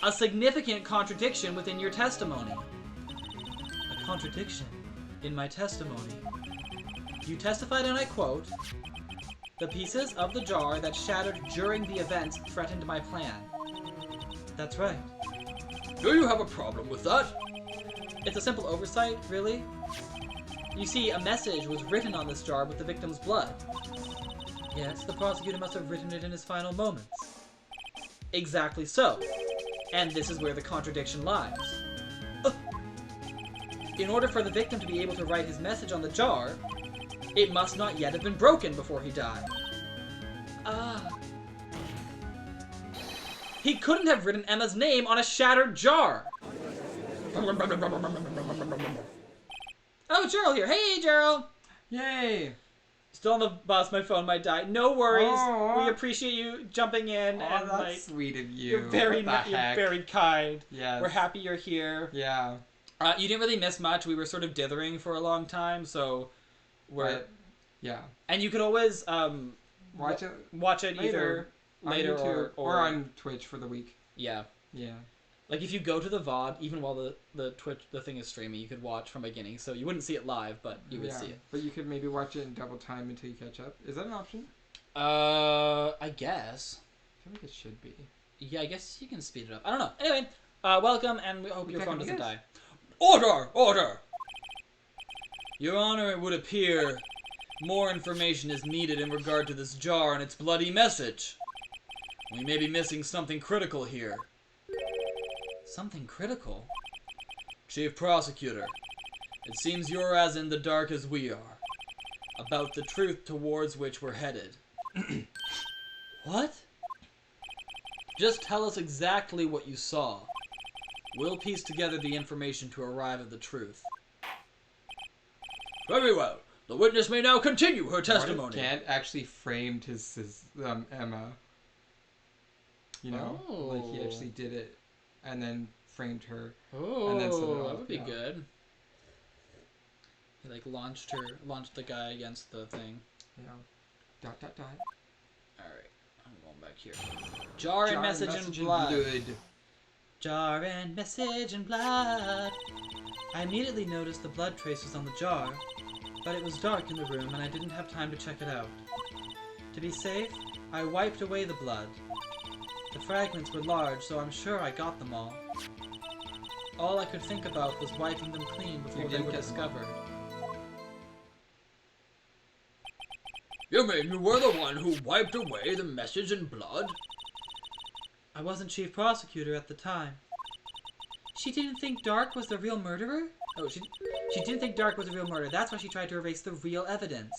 a significant contradiction within your testimony. A contradiction in my testimony. You testified, and I quote, "The pieces of the jar that shattered during the events threatened my plan." That's right. Do you have a problem with that? It's a simple oversight, really. You see, a message was written on this jar with the victim's blood. Yes, the prosecutor must have written it in his final moments. Exactly so. And this is where the contradiction lies. In order for the victim to be able to write his message on the jar, it must not yet have been broken before he died. He couldn't have written Emma's name on a shattered jar. Oh, Gerald here. Hey, Gerald. Yay! Still on the bus. My phone might die. No worries. Aww. We appreciate you jumping in. Oh, and that's sweet of you. You're very, What the you're heck? very kind. Yes. We're happy you're here. Yeah. You didn't really miss much. We were sort of dithering for a long time, so But, yeah. And you could always Watch it either on later YouTube or on Twitch for the week. yeah. Yeah. Like if you go to the VOD, even while the thing is streaming, you could watch from beginning. So you wouldn't see it live, but you would see it. But you could maybe watch it in double time until you catch up. Is that an option? I guess. I feel like it should be. Yeah, I guess you can speed it up. I don't know. Anyway, welcome, and we hope your phone doesn't die. Order! Order! Your Honor, it would appear more information is needed in regard to this jar and its bloody message. We may be missing something critical here. Something critical? Chief Prosecutor, it seems you're as in the dark as we are about the truth towards which we're headed. What? Just tell us exactly what you saw. We'll piece together the information to arrive at the truth. Very well. The witness may now continue her testimony. Gant actually framed his Emma. You know? Like he actually did it and then framed her. Oh, and then set it that off. would be Yeah. good. He like launched the guy against the thing. Yeah. Dot dot dot. Alright, I'm going back here. Jar and message and blood. Jar and message and blood. I immediately noticed the blood traces on the jar, but it was dark in the room and I didn't have time to check it out. To be safe, I wiped away the blood. The fragments were large, so I'm sure I got them all. All I could think about was wiping them clean before they were discovered. You mean you were the one who wiped away the message in blood? I wasn't chief prosecutor at the time. She didn't think Dark was the real murderer? Oh, she didn't think Dark was the real murderer. That's why she tried to erase the real evidence.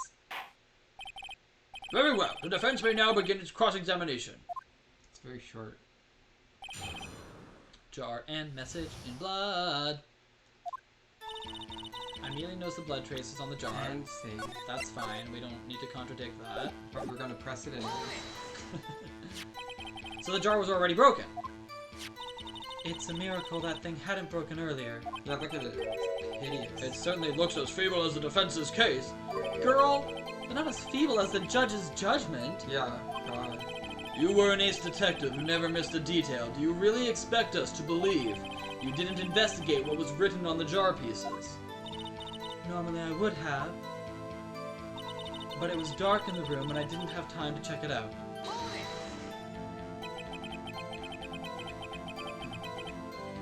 Very well. The defense may now begin its cross-examination. It's very short. Jar and message in blood. I immediately noticed the blood traces on the jar. And save. That's fine. We don't need to contradict that. But we're gonna press it in. So the jar was already broken. It's a miracle that thing hadn't broken earlier. Yeah, look at it. It's hideous. It certainly looks as feeble as the defense's case. Girl, they're not as feeble as the judge's judgment. Yeah, God. You were an ace detective who never missed a detail. Do you really expect us to believe you didn't investigate what was written on the jar pieces? Normally I would have. But it was dark in the room and I didn't have time to check it out.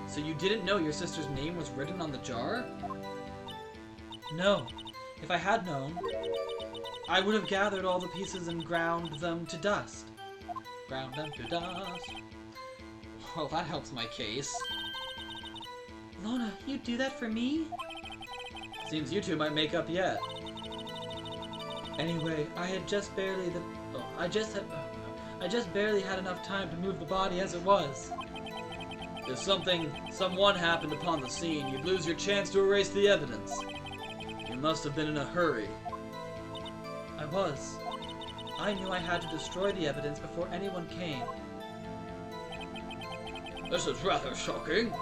So you didn't know your sister's name was written on the jar? No. If I had known, I would have gathered all the pieces and ground them to dust. Ground them to dust. Well, that helps my case. Lona, you'd do that for me? Seems you two might make up yet. Anyway, I just barely had enough time to move the body as it was. If someone happened upon the scene, you'd lose your chance to erase the evidence. You must have been in a hurry. I was. I knew I had to destroy the evidence before anyone came. This is rather shocking.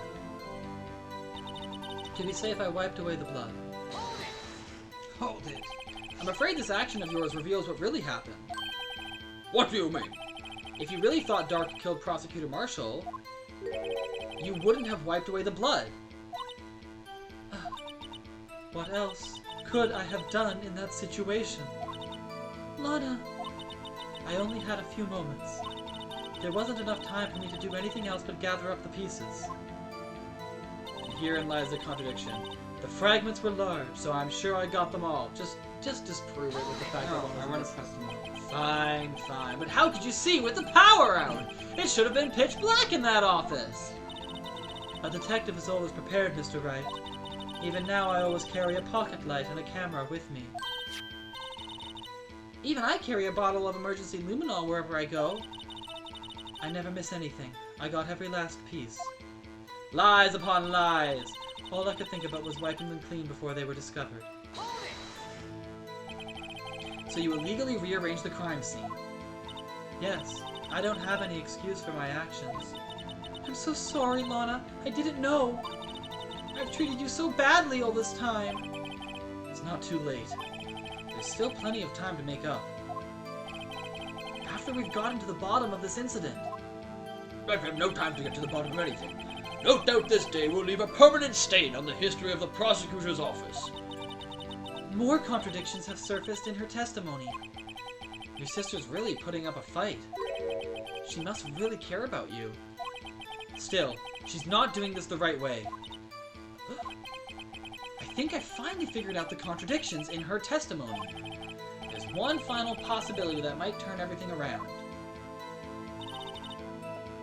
To be safe, I wiped away the blood. Hold it. I'm afraid this action of yours reveals what really happened. What do you mean? If you really thought Dark killed Prosecutor Marshall, you wouldn't have wiped away the blood. What else could I have done in that situation? Lana, I only had a few moments. There wasn't enough time for me to do anything else but gather up the pieces. And herein lies the contradiction. The fragments were large, so I'm sure I got them all. Just disprove it with the fact that No, one I was want missing. to test them all. Fine, fine. But how could you see with the power out? It should have been pitch black in that office. A detective is always prepared, Mr. Wright. Even now, I always carry a pocket light and a camera with me. Even I carry a bottle of emergency luminol wherever I go. I never miss anything. I got every last piece. Lies upon lies. All I could think about was wiping them clean before they were discovered. So you illegally rearranged the crime scene? Yes. I don't have any excuse for my actions. I'm so sorry, Lana. I didn't know. I've treated you so badly all this time. It's not too late. There's still plenty of time to make up. After we've gotten to the bottom of this incident. I've had no time to get to the bottom of anything. No doubt this day will leave a permanent stain on the history of the prosecutor's office. More contradictions have surfaced in her testimony. Your sister's really putting up a fight. She must really care about you. Still, she's not doing this the right way. I think I finally figured out the contradictions in her testimony. There's one final possibility that might turn everything around.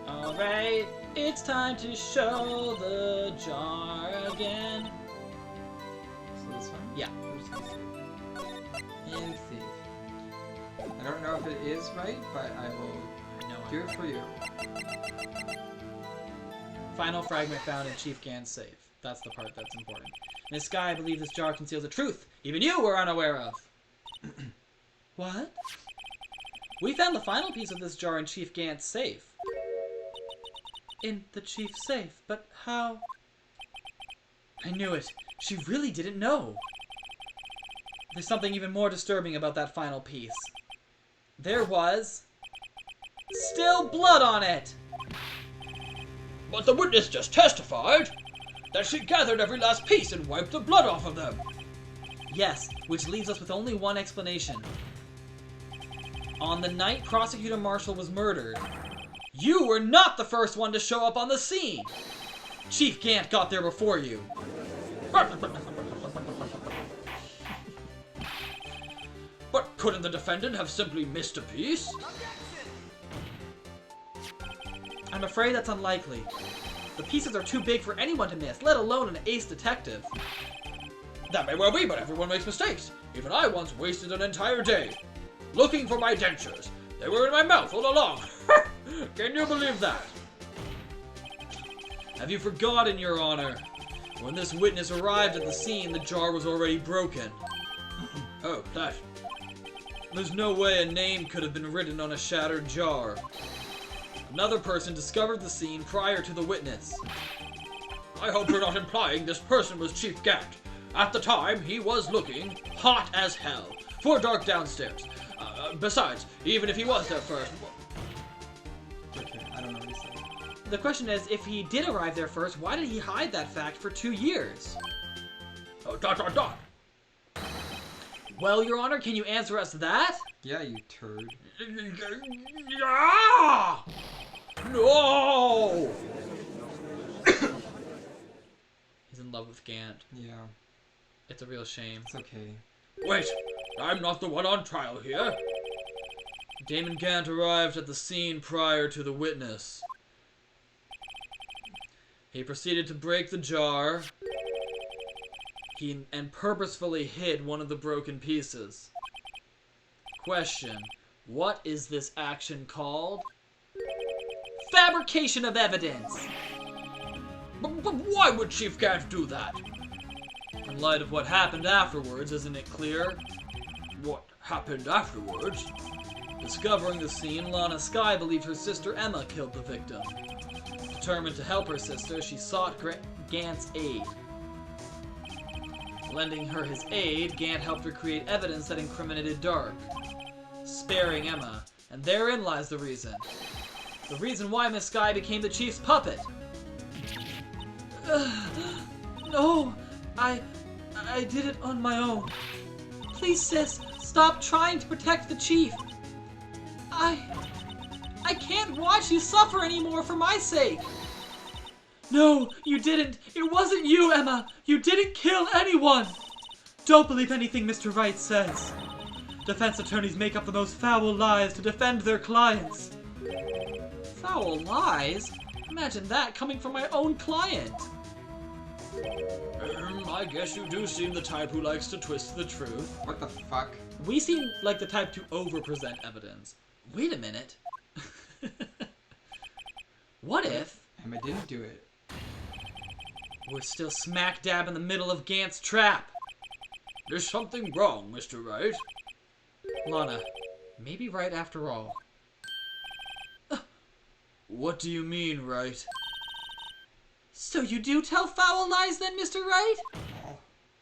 Alright, it's time to show the jar again. So this one? Yeah. Where's the safe? And safe. I don't know if it is right, but I will No, do it for you. Final fragment found in Chief Gant's safe. That's the part that's important. Miss Sky, I believe this jar conceals a truth even you were unaware of. What? We found the final piece of this jar in Chief Gant's safe. In the chief's safe? But how? I knew it. She really didn't know. There's something even more disturbing about that final piece. There was still blood on it! But the witness just testified that she gathered every last piece and wiped the blood off of them. Yes, which leaves us with only one explanation. On the night Prosecutor Marshall was murdered, you were not the first one to show up on the scene. Chief Gant got there before you. But couldn't the defendant have simply missed a piece? I'm afraid that's unlikely. The pieces are too big for anyone to miss, let alone an ace detective. That may well be, but everyone makes mistakes. Even I once wasted an entire day looking for my dentures. They were in my mouth all along. Can you believe that? Have you forgotten, Your Honor? When this witness arrived at the scene, the jar was already broken. Oh, that. There's no way a name could have been written on a shattered jar. Another person discovered the scene prior to the witness. I hope you're not implying this person was Chief Gant. At the time, he was looking hot as hell for Dark downstairs. Besides, even if he was there first... Okay, I don't know what he said. The question is, if he did arrive there first, why did he hide that fact for 2 years? Oh, ... Well, Your Honor, can you answer us that? Yeah, you turd. Ah! No! He's in love with Gant. Yeah, It's a real shame. it's okay. Wait, I'm not the one on trial here. Damon Gant arrived at the scene prior to the witness. He proceeded to break the jar. And purposefully hid one of the broken pieces. Question: what is this action called? Fabrication of evidence! But why would Chief Gant do that? In light of what happened afterwards, isn't it clear? What happened afterwards? Discovering the scene, Lana Skye believed her sister Emma killed the victim. Determined to help her sister, she sought Gant's aid. Lending her his aid, Gant helped her create evidence that incriminated Dark, sparing Emma, and therein lies the reason. The reason why Miss Skye became the Chief's puppet. No, I did it on my own. Please, sis, stop trying to protect the Chief. I can't watch you suffer anymore for my sake. No, you didn't. It wasn't you, Emma. You didn't kill anyone. Don't believe anything Mr. Wright says. Defense attorneys make up the most foul lies to defend their clients. Foul lies? Imagine that coming from my own client. I guess you do seem the type who likes to twist the truth. What the fuck? We seem like the type to over-present evidence. Wait a minute. What if Emma didn't do it. we're still smack dab in the middle of Gant's trap? There's something wrong, Mr. Wright. Lana, maybe right after all. What do you mean, Wright? So you do tell foul lies then, Mr. Wright?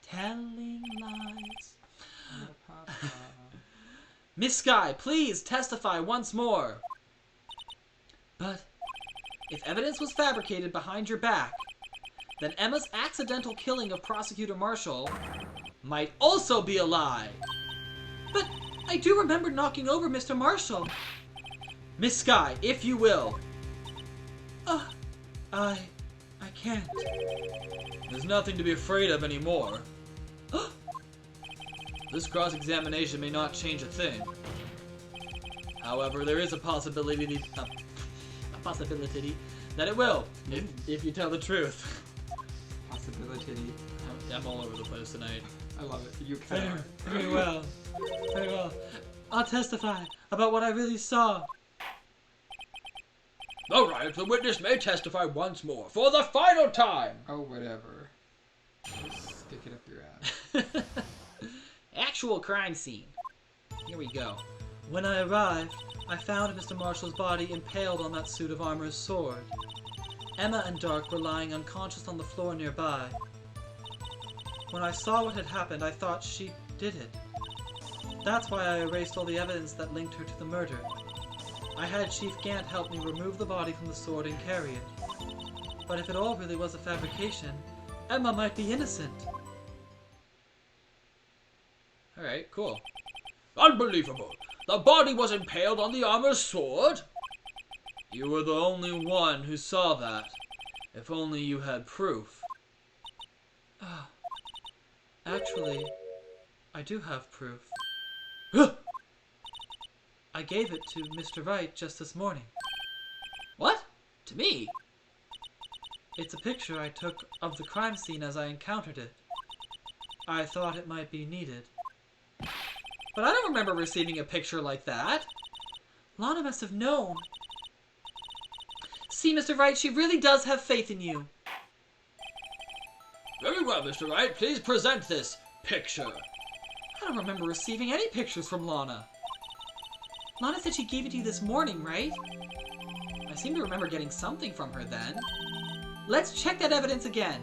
Telling lies. Miss Skye, please testify once more. But if evidence was fabricated behind your back, then Emma's accidental killing of Prosecutor Marshall might also be a lie. But I do remember knocking over Mr. Marshall. Miss Skye, if you will. I can't. There's nothing to be afraid of anymore. This cross-examination may not change a thing. However, there is a possibility that it will, if you tell the truth. Possibility. I'm all over the place tonight. I love it. You can. Very well. Very well. I'll testify about what I really saw. All right, the witness may testify once more for the final time. Oh, whatever. Just stick it up your ass. Actual crime scene. Here we go. When I arrived, I found Mr. Marshall's body impaled on that suit of armor's sword. Emma and Dark were lying unconscious on the floor nearby. When I saw what had happened, I thought she did it. That's why I erased all the evidence that linked her to the murder. I had Chief Gant help me remove the body from the sword and carry it. But if it all really was a fabrication, Emma might be innocent. Alright, cool. Unbelievable! The body was impaled on the armor's sword? You were the only one who saw that. If only you had proof. Actually, I do have proof. I gave it to Mr. Wright just this morning. What? To me? It's a picture I took of the crime scene as I encountered it. I thought it might be needed. But I don't remember receiving a picture like that. Lana must have known. See, Mr. Wright, she really does have faith in you. Very well, Mr. Wright. Please present this picture. I don't remember receiving any pictures from Lana. Lana said she gave it to you this morning, right? I seem to remember getting something from her then. Let's check that evidence again.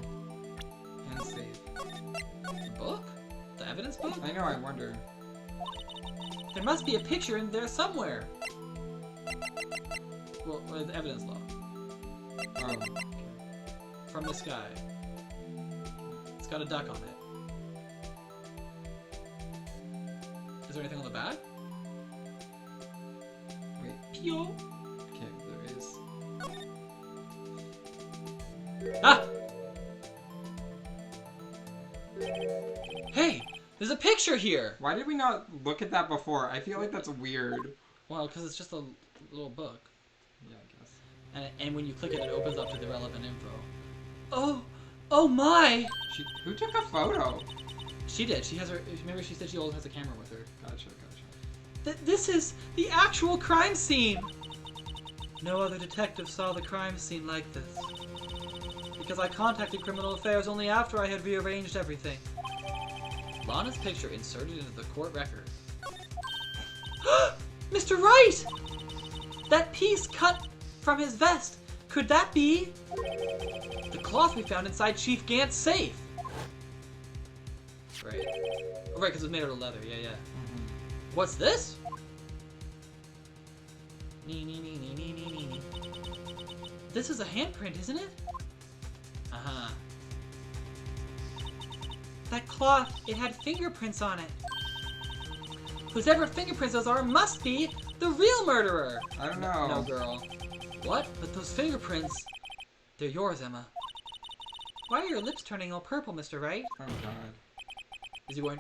And save. The book? The evidence book? I know, I wonder. There must be a picture in there somewhere. Well, the evidence log. Oh. From this guy. It's got a duck on it. Is there anything on the back? Wait. Pio. Okay, there is. Ah! Hey! There's a picture here! Why did we not look at that before? I feel like that's weird. Well, because it's just a little book. Yeah, I guess. And when you click it, it opens up to the relevant info. Oh my! Who took a photo? She did. She has her. Remember, she said she always has a camera with her. Gotcha. This is the actual crime scene! No other detective saw the crime scene like this. Because I contacted Criminal Affairs only after I had rearranged everything. Lana's picture inserted into the court record. Mr. Wright! That piece cut from his vest. Could that be the cloth we found inside Chief Gant's safe? Right. Oh, right, because it was made out of leather. Yeah, yeah. What's this? This is a handprint, isn't it? Uh-huh. That cloth, it had fingerprints on it. Whoever fingerprints those are must be the real murderer. I don't know. No, girl. What? But those fingerprints, they're yours, Emma. Why are your lips turning all purple, Mr. Wright? Oh god. Is he going...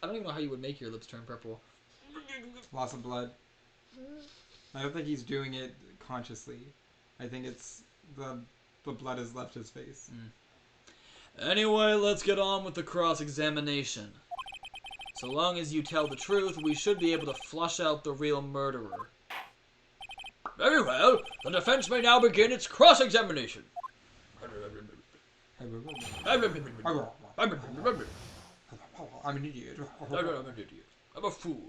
I don't even know how you would make your lips turn purple. Loss of blood. I don't think he's doing it consciously. I think it's the blood has left his face. Anyway, let's get on with the cross-examination. So long as you tell the truth, we should be able to flush out the real murderer. Very well. The defense may now begin its cross-examination. I'm an idiot. I'm a fool.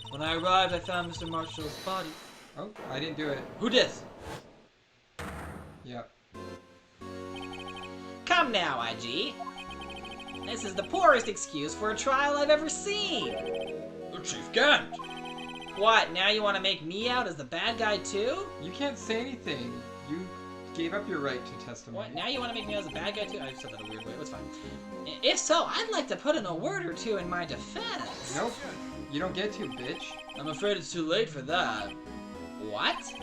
When I arrived, I found Mr. Marshall's body. Oh, I didn't do it. Who did? Yep. Come now, IG. This is the poorest excuse for a trial I've ever seen. Chief Gant. What, now you want to make me out as the bad guy too? You can't say anything. You gave up your right to testimony. What, now you want to make me out as a bad guy too? I said that a weird way, it's fine. If so, I'd like to put in a word or two in my defense. Nope. You don't get to, bitch. I'm afraid it's too late for that. What?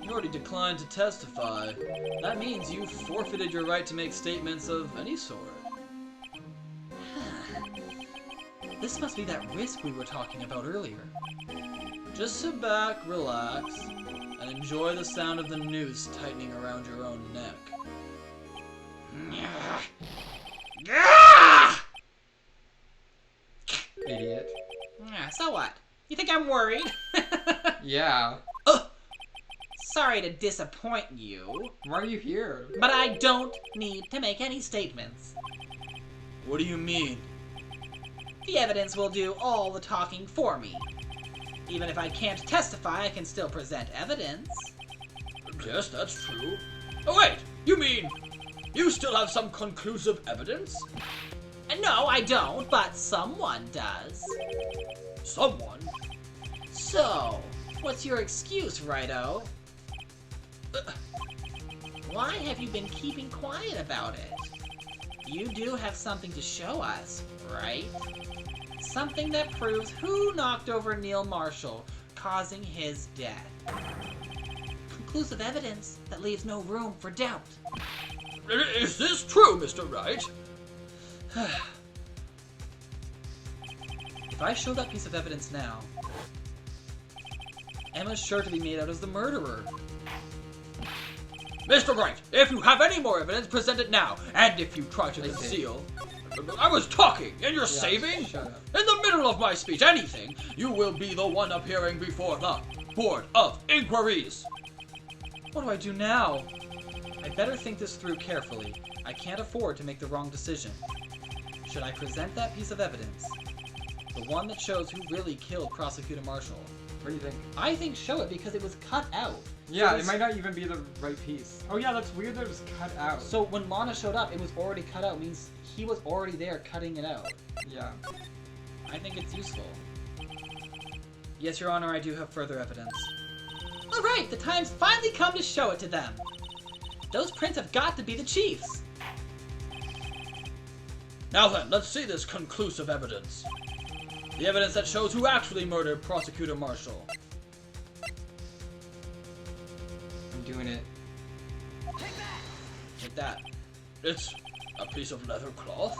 You already declined to testify. That means you forfeited your right to make statements of any sort. This must be that risk we were talking about earlier. Just sit back, relax, and enjoy the sound of the noose tightening around your own neck. Idiot. So what? You think I'm worried? Yeah. Sorry to disappoint you, Why are you here? but I don't need to make any statements. What do you mean? The evidence will do all the talking for me. Even if I can't testify, I can still present evidence. Yes, that's true. Oh wait, you mean you still have some conclusive evidence? No, I don't, but someone does. Someone? So, what's your excuse, Righto? Why have you been keeping quiet about it? You do have something to show us, right? Something that proves who knocked over Neil Marshall, causing his death. Conclusive evidence that leaves no room for doubt. Is this true, Mr. Wright? If I show that piece of evidence now, Emma's sure to be made out as the murderer. Mr. Wright, if you have any more evidence, present it now. And if you try to conceal... I was talking, and you're saving? Shut up. In the middle of my speech, anything, you will be the one appearing before the Board of Inquiries. What do I do now? I better think this through carefully. I can't afford to make the wrong decision. Should I present that piece of evidence? The one that shows who really killed Prosecutor Marshall? What do you think? I think show it because it was cut out. Yeah, It was- it might not even be the right piece. Oh yeah, that's weird that it was cut out. So when Lana showed up, it was already cut out. Means he was already there cutting it out. Yeah. I think it's useful. Yes, Your Honor, I do have further evidence. Alright, the time's finally come to show it to them. Those prints have got to be the Chief's. Now then, let's see this conclusive evidence. The evidence that shows who actually murdered Prosecutor Marshall. I'm doing it. Like that. It's a piece of leather cloth?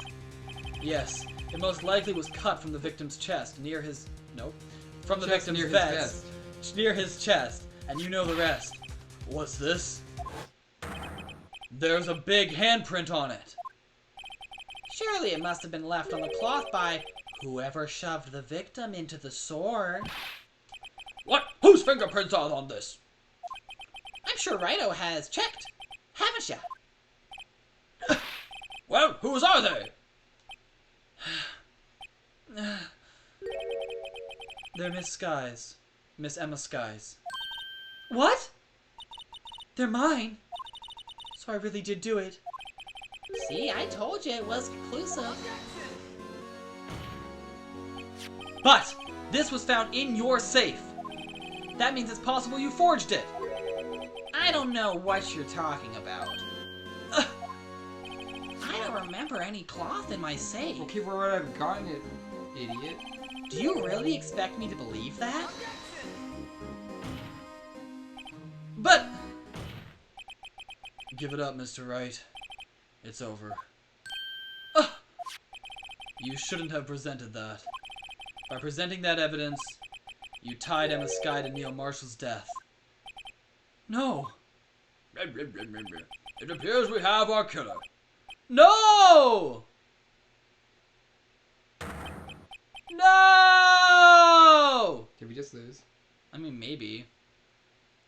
Yes, it most likely was cut from the victim's chest, near his... Nope. From the Chest victim's near his vest. Near his chest. And you know the rest. What's this? There's a big handprint on it. Surely it must have been left on the cloth by whoever shoved the victim into the sword. What? Whose fingerprints are on this? I'm sure Righto has checked. Haven't ya? Well, whose are they? They're Miss Sky's. Miss Emma Sky's. What? They're mine? So I really did do it. See, I told you it was conclusive. But this was found in your safe. That means it's possible you forged it. I don't know what you're talking about. I don't remember any cloth in my safe. Okay, where would I have gotten it, idiot? Do you really expect me to believe that? But... Give it up, Mr. Wright. It's over. You shouldn't have presented that. By presenting that evidence, you tied Emma Sky to Neil Marshall's death. No. It appears we have our killer. No! No! Did we just lose? I mean, maybe.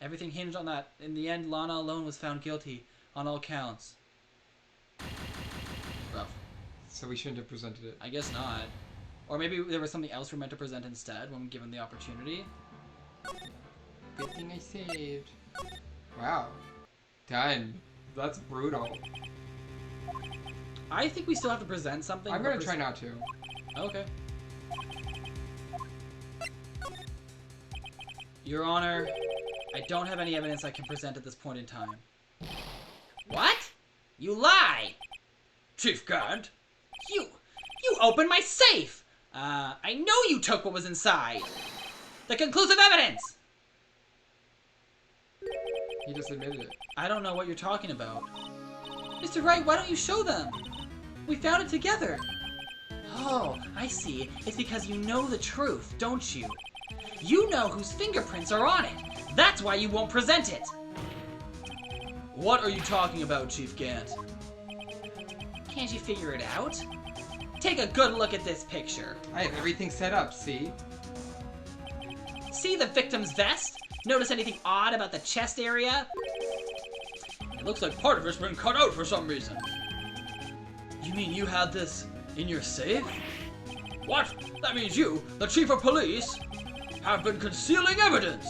Everything hinged on that. In the end, Lana alone was found guilty on all counts. Rough. So we shouldn't have presented it. I guess not. Or maybe there was something else we're meant to present instead when given the opportunity. Good thing I saved. Wow. Done. That's brutal. I think we still have to present something. I'm gonna try not to. Okay. Your Honor, I don't have any evidence I can present at this point in time. What? You lie! Chief Gant. You opened my safe! I know you took what was inside! The conclusive evidence! He just admitted it. I don't know what you're talking about. Mr. Wright, why don't you show them? We found it together. Oh, I see. It's because you know the truth, don't you? You know whose fingerprints are on it. That's why you won't present it. What are you talking about, Chief Gant? Can't you figure it out? Take a good look at this picture. I have everything set up, see? See the victim's vest? Notice anything odd about the chest area? It looks like part of it's been cut out for some reason. You mean you had this in your safe? What? That means you, the chief of police, have been concealing evidence.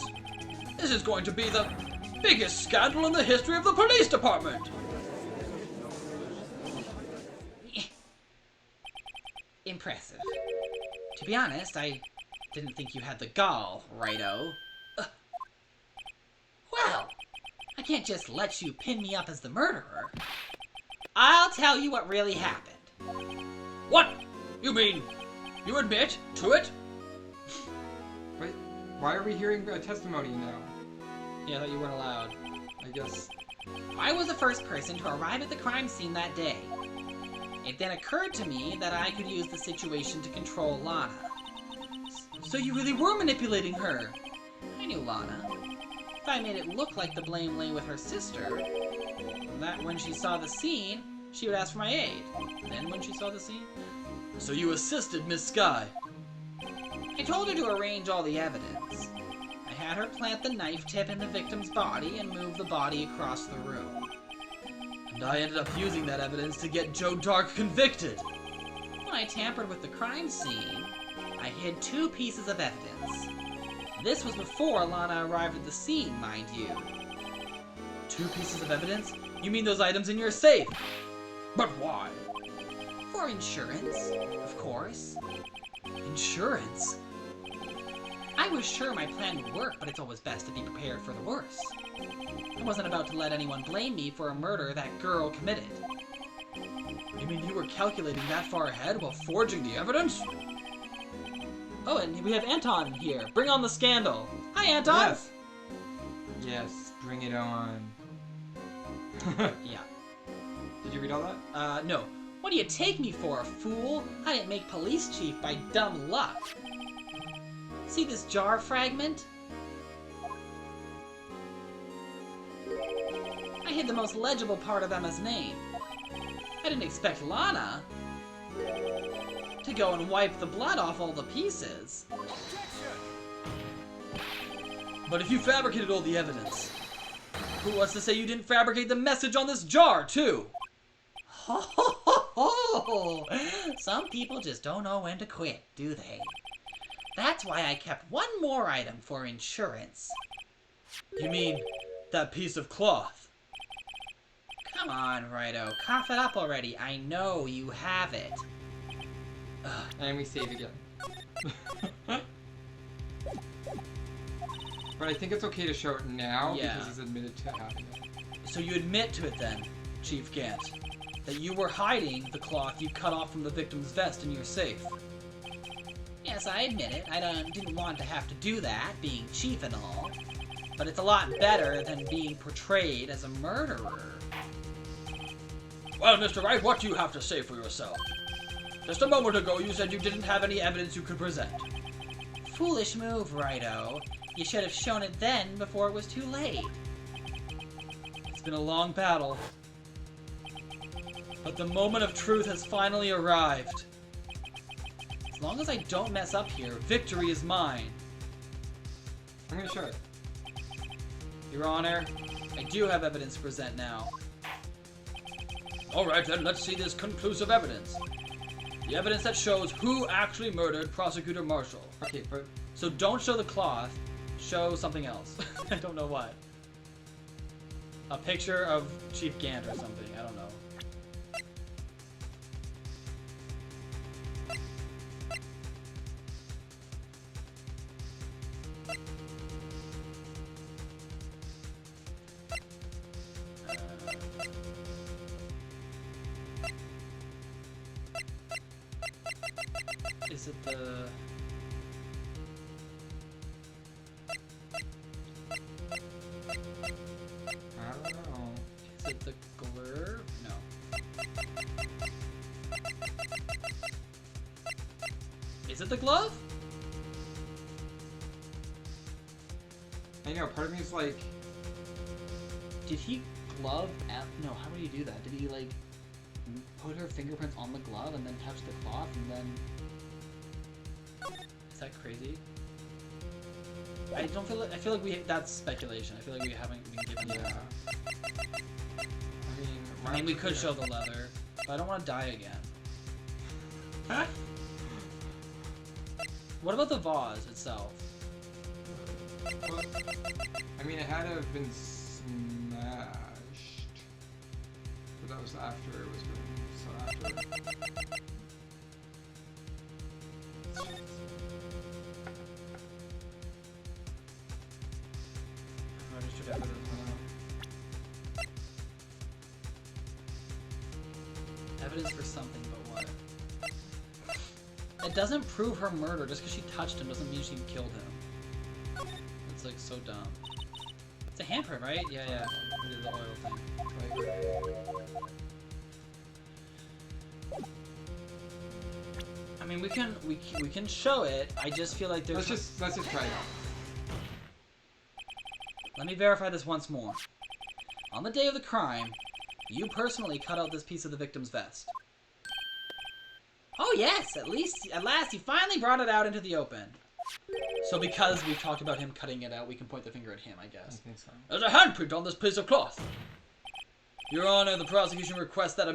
This is going to be the biggest scandal in the history of the police department. Impressive. To be honest, I didn't think you had the gall, Righto. Well, I can't just let you pin me up as the murderer. I'll tell you what really happened. What? You mean you admit to it? Wait, why are we hearing a testimony now? Yeah, I thought you weren't allowed. I guess. I was the first person to arrive at the crime scene that day. It then occurred to me that I could use the situation to control Lana. So you really were manipulating her? I knew Lana. If I made it look like the blame lay with her sister, that when she saw the scene, she would ask for my aid. Then when she saw the scene? So you assisted Miss Sky? I told her to arrange all the evidence. I had her plant the knife tip in the victim's body and move the body across the room. And I ended up using that evidence to get Joe Dark convicted. When I tampered with the crime scene, I hid 2 pieces of evidence. This was before Lana arrived at the scene, mind you. 2 pieces of evidence? You mean those items in your safe? But why? For insurance, of course. Insurance? I was sure my plan would work, but it's always best to be prepared for the worst. I wasn't about to let anyone blame me for a murder that girl committed. You mean you were calculating that far ahead while forging the evidence? Oh, and we have Anton here. Bring on the scandal. Hi, Anton! Yes. Yes, bring it on. Yeah. Did you read all that? No. What do you take me for, a fool? I didn't make police chief by dumb luck. See this jar fragment? I hid the most legible part of Emma's name. I didn't expect Lana to go and wipe the blood off all the pieces. But if you fabricated all the evidence, who wants to say you didn't fabricate the message on this jar, too? Ho ho ho ho! Some people just don't know when to quit, do they? That's why I kept one more item for insurance. You mean that piece of cloth? Come on, Righto. Cough it up already. I know you have it. And we save again. But I think it's okay to show it now Yeah. because he's admitted to having it. So you admit to it then, Chief Gant, that you were hiding the cloth you cut off from the victim's vest in your safe. Yes, I admit it. I didn't want to have to do that, being chief and all. But it's a lot better than being portrayed as a murderer. Well, Mr. Wright, what do you have to say for yourself? Just a moment ago, you said you didn't have any evidence you could present. Foolish move, Righto. You should have shown it then before it was too late. It's been a long battle, but the moment of truth has finally arrived. As long as I don't mess up here, victory is mine. I'm gonna show it. Your Honor, I do have evidence to present now. Alright then, let's see this conclusive evidence. The evidence that shows who actually murdered Prosecutor Marshall. Okay, but So don't show the cloth, show something else. I don't know what. A picture of Chief Gant or something, I don't know. Is it the... I don't know. Is it the glur? No. Is it the glove? I know, part of me is like, Did he glove at... No, how would he do that? Did he, like, put her fingerprints on the glove and then touch the cloth and then... Is that crazy? I don't feel like... I feel like that's speculation. I feel like we haven't been given yeah. that. I I mean, we could show the leather, but I don't want to die again. What about the vase itself? Well, I mean, it had to have been smashed. But that was after it was written, so after. Registered evidence. Evidence for something, but what? It doesn't prove her murder. Just because she touched him doesn't mean she killed him. It's like so dumb. It's a handprint, right? Yeah, yeah. We did the oil thing. I mean, we can show it. I just feel like there's. Let's just try it out. Let me verify this once more. On the day of the crime, you personally cut out this piece of the victim's vest. Oh yes, at last you finally brought it out into the open. So because we've talked about him cutting it out, we can point the finger at him, I I guess. think so. There's a handprint on this piece of cloth. Your Honor, the prosecution requests that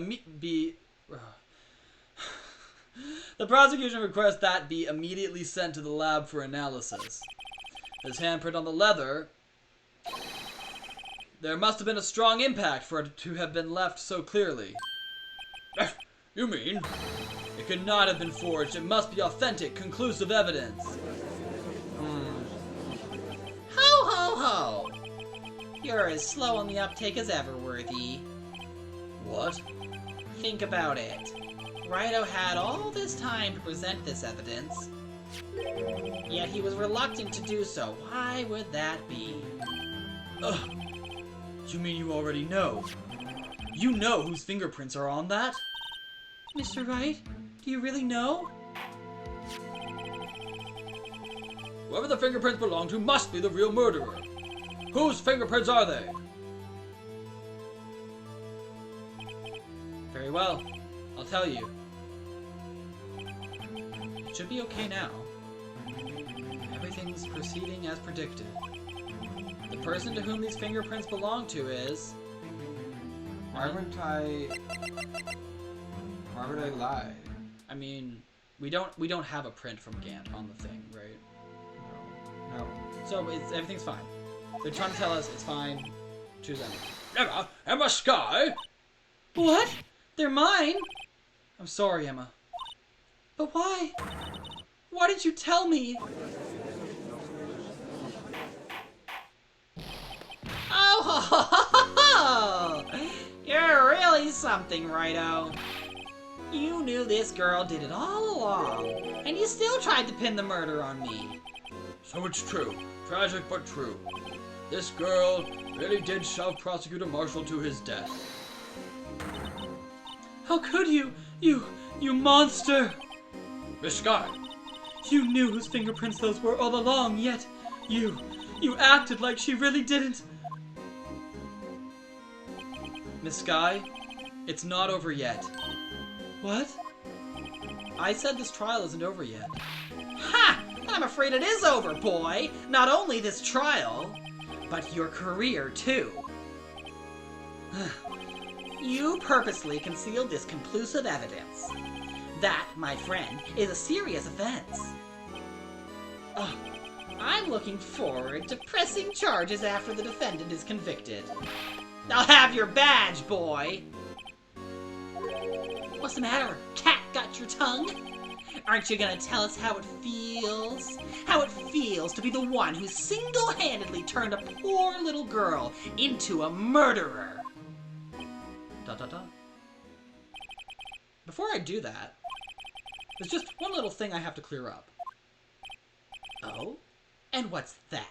the prosecution requests that be immediately sent to the lab for analysis. This handprint on the leather... There must have been a strong impact for it to have been left so clearly. You mean? It could not have been forged. It must be authentic, conclusive evidence. Ho ho ho! You're as slow on the uptake as ever, Worthy. What? Think about it. Righto had all this time to present this evidence, yet he was reluctant to do so. Why would that be? Ugh. You mean you already know? You know whose fingerprints are on that? Mr. Wright, do you really know? Whoever the fingerprints belong to must be the real murderer. Whose fingerprints are they? Very well. I'll tell you. It should be okay now. Everything's proceeding as predicted. The person to whom these fingerprints belong to is... Why would I lie? I mean, We don't have a print from Gant on the thing, right? No. So everything's fine. They're trying to tell us it's fine. Choose Emma. Emma Sky? What? They're mine? I'm sorry, Emma. But why? Why did you tell me? Oh, you're really something, Righto. You knew this girl did it all along, and you still tried to pin the murder on me. So it's true. Tragic but true. This girl really did shove Prosecutor Marshall to his death. How could you? You monster! Miss Sky, You knew whose fingerprints those were all along, yet you acted like she really didn't. Miss Sky, it's not over yet. What? I said this trial isn't over yet. Ha! I'm afraid it is over, boy. Not only this trial, but your career, too. You purposely concealed this conclusive evidence. That, my friend, is a serious offense. Oh, I'm looking forward to pressing charges after the defendant is convicted. I'll have your badge, boy! What's the matter? Cat got your tongue? Aren't you gonna tell us how it feels? How it feels to be the one who single-handedly turned a poor little girl into a murderer? ... Before I do that, there's just one little thing I have to clear up. Oh? And what's that?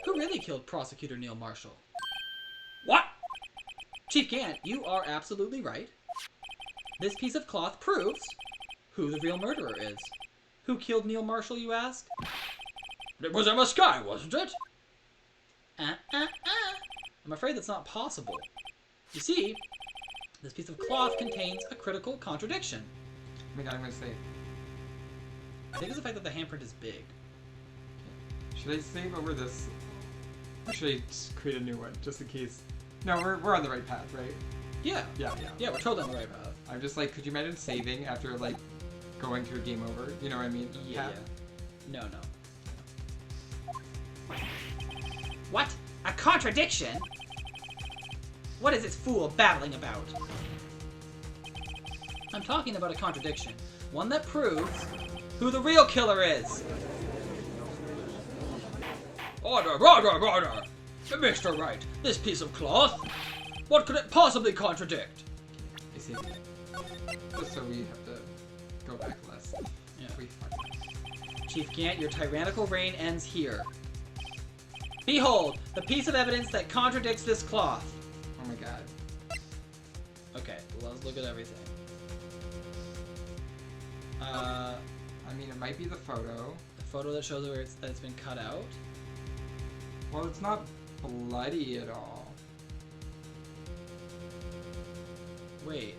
Who really killed Prosecutor Neil Marshall? what? Chief Gant, you are absolutely right. This piece of cloth proves who the real murderer is. Who killed Neil Marshall, you ask? It was Emma Sky, wasn't it? I'm afraid that's not possible. You see, this piece of cloth contains a critical contradiction. Oh my god, I'm gonna save. I think it's the fact that the handprint is big. Should I save over this? Or should I just create a new one, just in case? No, we're on the right path, right? Yeah, Yeah. we're totally on the right path. I'm just like, could you imagine saving after, like, going to a game over? You know what I mean? Yeah. No. What? A contradiction? What is this fool babbling about? I'm talking about a contradiction. One that proves who the real killer is. Order! Mr. Wright, this piece of cloth, what could it possibly contradict? I see. Just so we have to go back less. Yeah. We fucked up. Chief Gant, your tyrannical reign ends here. Behold, the piece of evidence that contradicts this cloth. Oh my god. Okay, let's look at everything. I mean, it might be the photo. The photo that shows where that it's been cut out. Well, it's not bloody at all. Wait.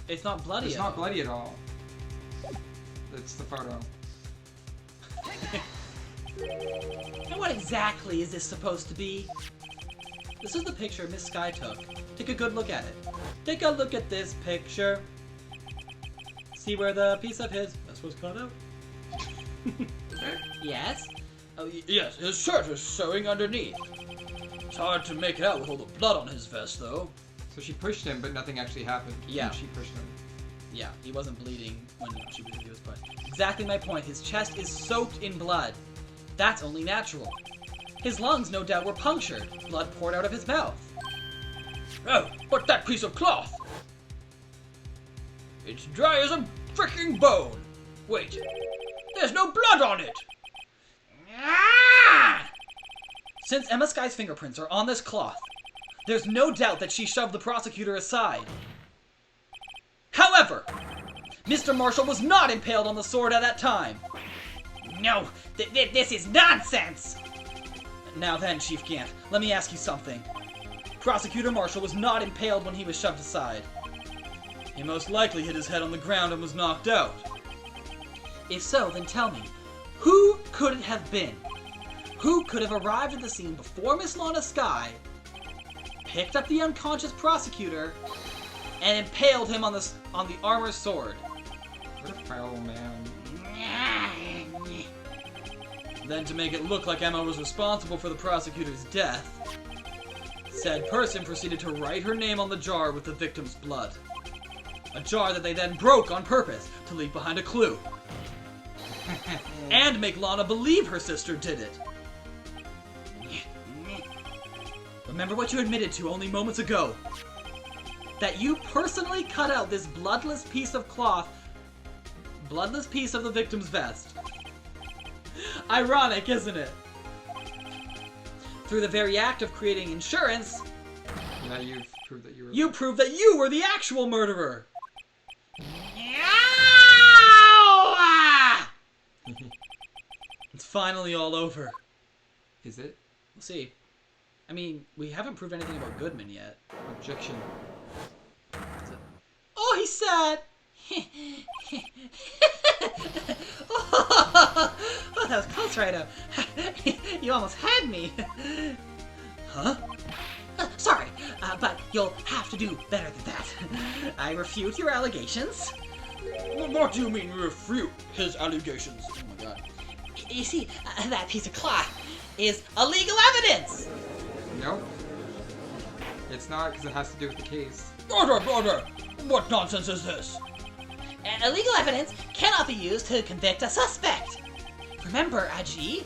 It's not bloody It's at not all. bloody at all. It's the photo. And what exactly is this supposed to be? This is the picture Miss Sky took. Take a good look at it. Take a look at this picture. See where the piece of his vest was cut out? Yes? Oh, yes, his shirt is showing underneath. It's hard to make it out with all the blood on his vest, though. So she pushed him, but nothing actually happened. Yeah. When she pushed him. Yeah, he wasn't bleeding when he was pushed. Exactly my point. His chest is soaked in blood. That's only natural. His lungs, no doubt, were punctured. Blood poured out of his mouth. Oh, but that piece of cloth! It's dry as a freaking bone! Wait, there's no blood on it! Ah! Since Emma Sky's fingerprints are on this cloth, there's no doubt that she shoved the prosecutor aside. However, Mr. Marshall was not impaled on the sword at that time. No, this is nonsense! Now then, Chief Gant, let me ask you something. Prosecutor Marshall was not impaled when he was shoved aside. He most likely hit his head on the ground and was knocked out. If so, then tell me, who could it have been? Who could have arrived at the scene before Miss Lana Sky, picked up the unconscious prosecutor, and impaled him on the armor's sword? What a foul man. Then, to make it look like Emma was responsible for the prosecutor's death, said person proceeded to write her name on the jar with the victim's blood. A jar that they then broke on purpose to leave behind a clue. And make Lana believe her sister did it. Remember what you admitted to only moments ago. That you personally cut out this bloodless piece of cloth, bloodless piece of the victim's vest. Ironic, isn't it? Through the very act of creating insurance, Now you've proved that you were. you proved that you were the actual murderer. It's finally all over. Is it? We'll see. I mean, we haven't proved anything about Goodman yet. Objection. Oh, he's sad. Oh, that was close, Righto. You almost had me. Huh? Sorry, but you'll have to do better than that. I refute your allegations. What do you mean you refute his allegations? Oh my god. You see, that piece of cloth is illegal evidence. Nope. It's not, because it has to do with the case. Brother! What nonsense is this? Illegal evidence cannot be used to convict a suspect. Remember, Aji?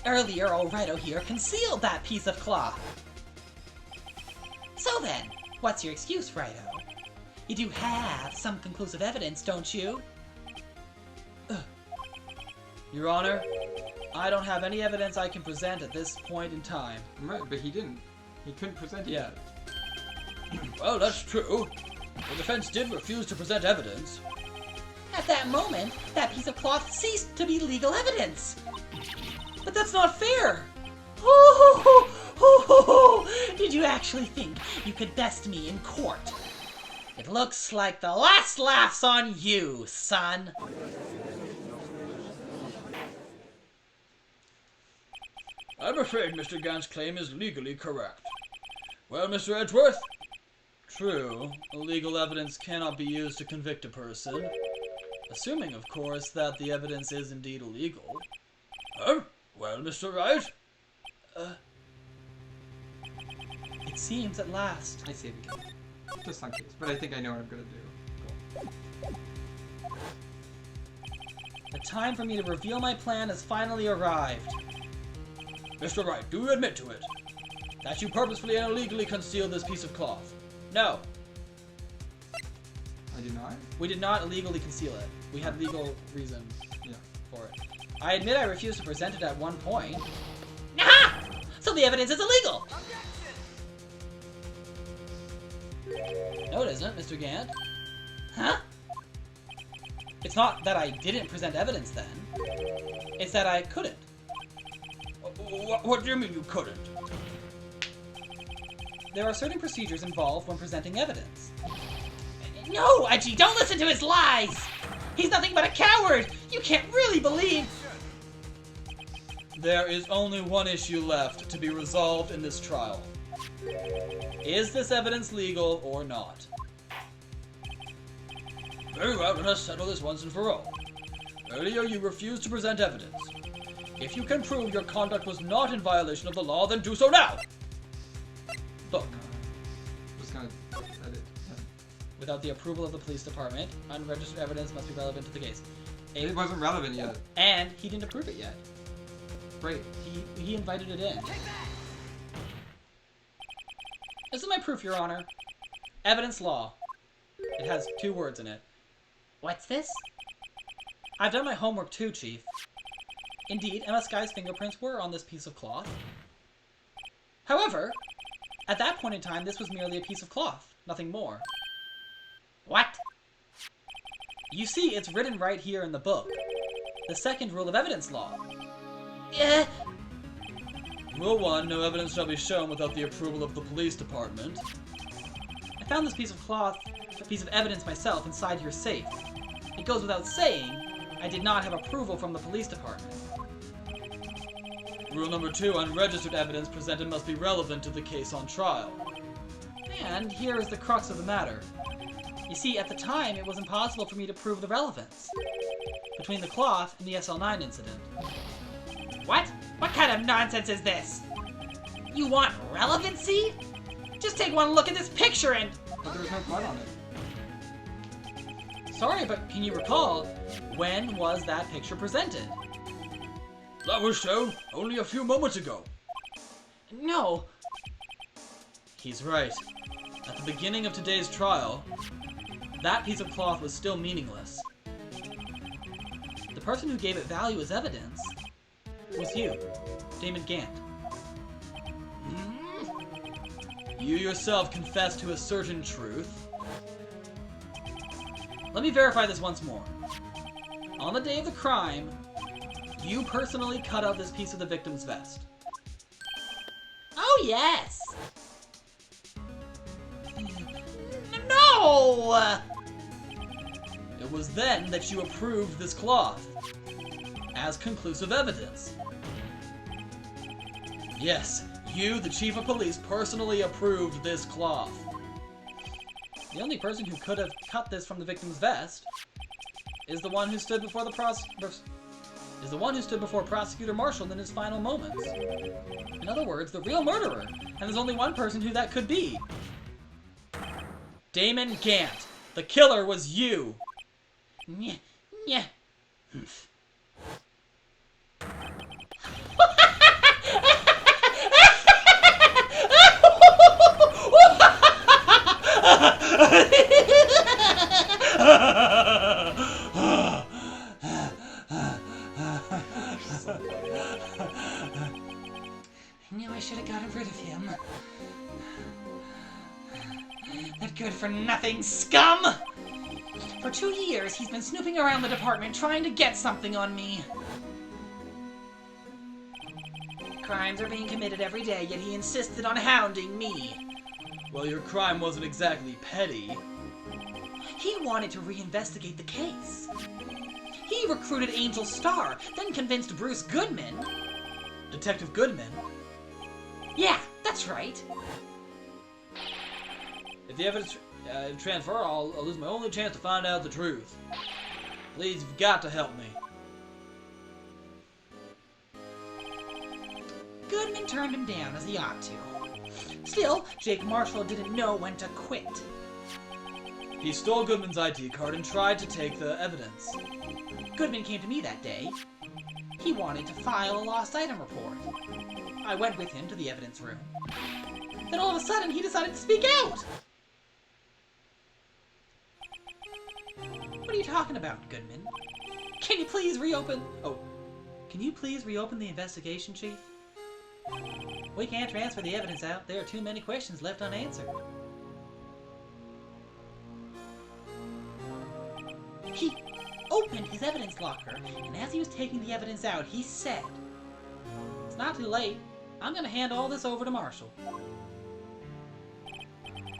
Earlier, old Righto here concealed that piece of cloth. So then, what's your excuse, Righto? You do have some conclusive evidence, don't you? Your Honor, I don't have any evidence I can present at this point in time. Right, but he didn't. He couldn't present it Yeah. yet. Well, that's true. The defense did refuse to present evidence. At that moment, that piece of cloth ceased to be legal evidence. But that's not fair! Did you actually think you could best me in court? It looks like the last laugh's on you, son. I'm afraid Mr. Gant's claim is legally correct. Well, Mr. Edgeworth? True, illegal evidence cannot be used to convict a person. Assuming, of course, that the evidence is indeed illegal. Well, Mr. Wright? It seems at last. I say it again. Just on case, but I think I know what I'm gonna do. The time for me to reveal my plan has finally arrived. Mr. Wright, do you admit to it? That you purposefully and illegally concealed this piece of cloth? No, I do not? we did not illegally conceal it. We had legal reasons Yeah. for it. I admit I refused to present it at one point. Aha! So the evidence is illegal! No, it isn't, Mr. Gant. Huh? It's not that I didn't present evidence then. It's that I couldn't. What do you mean you couldn't? There are certain procedures involved when presenting evidence. No, Aji, don't listen to his lies! He's nothing but a coward! You can't really believe... There is only one issue left to be resolved in this trial. Is this evidence legal or not? Very well, let us settle this once and for all. Earlier you refused to present evidence. If you can prove your conduct was not in violation of the law, then do so now! Look, Just gonna edit. Without the approval of the police department, unregistered evidence must be relevant to the case. It wasn't relevant yet. And he didn't approve it yet. Right. He invited it in. This is my proof, Your Honor. Evidence law. It has 2 words in it. What's this? I've done my homework too, Chief. Indeed, Emma Sky's fingerprints were on this piece of cloth. However, at that point in time, this was merely a piece of cloth, nothing more. What? You see, it's written right here in the book. The second rule of evidence law. Rule 1, no evidence shall be shown without the approval of the police department. I found this piece of cloth, a piece of evidence myself, inside your safe. It goes without saying, I did not have approval from the police department. Rule number 2, unregistered evidence presented must be relevant to the case on trial. And here is the crux of the matter. You see, at the time, it was impossible for me to prove the relevance between the cloth and the SL9 incident. What? What kind of nonsense is this? You want relevancy? Just take one look at this picture and... But there was no blood on it. Sorry, but can you recall, when was that picture presented? That was shown only a few moments ago. No. He's right. At the beginning of today's trial, that piece of cloth was still meaningless. The person who gave it value as evidence was you, Damon Gant. You yourself confessed to a certain truth. Let me verify this once more. On the day of the crime, you personally cut out this piece of the victim's vest. Oh, yes! No! It was then that you approved this cloth as conclusive evidence. Yes, you, the chief of police, personally approved this cloth. The only person who could have cut this from the victim's vest is the one who stood before Prosecutor Marshall in his final moments. In other words, the real murderer, and there's only one person who that could be. Damon Gant. The killer was you. Yeah. I knew I should have gotten rid of him. That good-for-nothing scum! For 2 years, he's been snooping around the department trying to get something on me. Crimes are being committed every day, yet he insisted on hounding me. Well, your crime wasn't exactly petty. He wanted to reinvestigate the case. He recruited Angel Starr, then convinced Bruce Goodman. Detective Goodman? Yeah, that's right. If the evidence transfer, I'll lose my only chance to find out the truth. Please, you've got to help me. Goodman turned him down, as he ought to. Still, Jake Marshall didn't know when to quit. He stole Goodman's ID card and tried to take the evidence. Goodman came to me that day. He wanted to file a lost item report. I went with him to the evidence room. Then all of a sudden, he decided to speak out! What are you talking about, Goodman? Can you please reopen... Oh, can you please reopen the investigation, Chief? We can't transfer the evidence out. There are too many questions left unanswered. He opened his evidence locker, and as he was taking the evidence out, he said, "It's not too late. I'm gonna hand all this over to Marshall."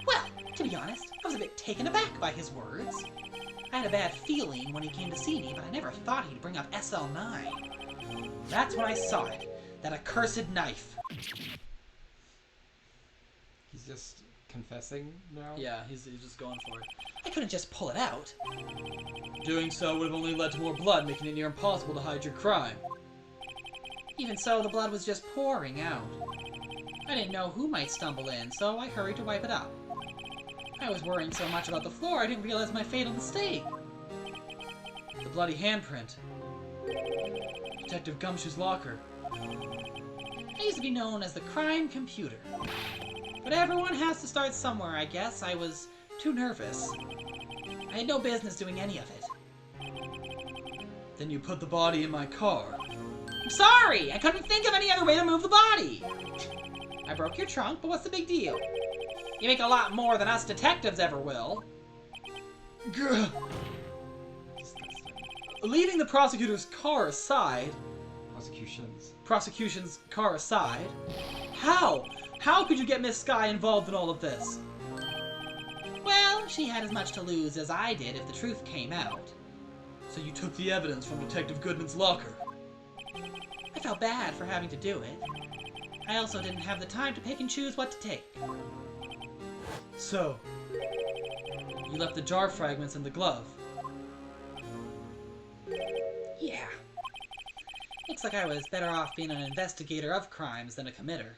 Well, to be honest, I was a bit taken aback by his words. I had a bad feeling when he came to see me, but I never thought he'd bring up SL9. That's when I saw it. That accursed knife. He's just confessing now? Yeah, he's just going for it. I couldn't just pull it out. Doing so would have only led to more blood, making it near impossible to hide your crime. Even so, the blood was just pouring out. I didn't know who might stumble in, so I hurried to wipe it up. I was worrying so much about the floor, I didn't realize my fatal mistake. The bloody handprint. Detective Gumshoe's locker. I used to be known as the crime computer. But everyone has to start somewhere, I guess. I was too nervous. I had no business doing any of it. Then you put the body in my car. I'm sorry! I couldn't think of any other way to move the body! I broke your trunk, but what's the big deal? You make a lot more than us detectives ever will. Grr. Leaving the prosecutor's car aside... Prosecution's car aside... How? How could you get Miss Skye involved in all of this? Well, she had as much to lose as I did if the truth came out. So you took the evidence from Detective Goodman's locker? I felt bad for having to do it. I also didn't have the time to pick and choose what to take. So, You left the jar fragments in the glove. Yeah. Looks like I was better off being an investigator of crimes than a committer.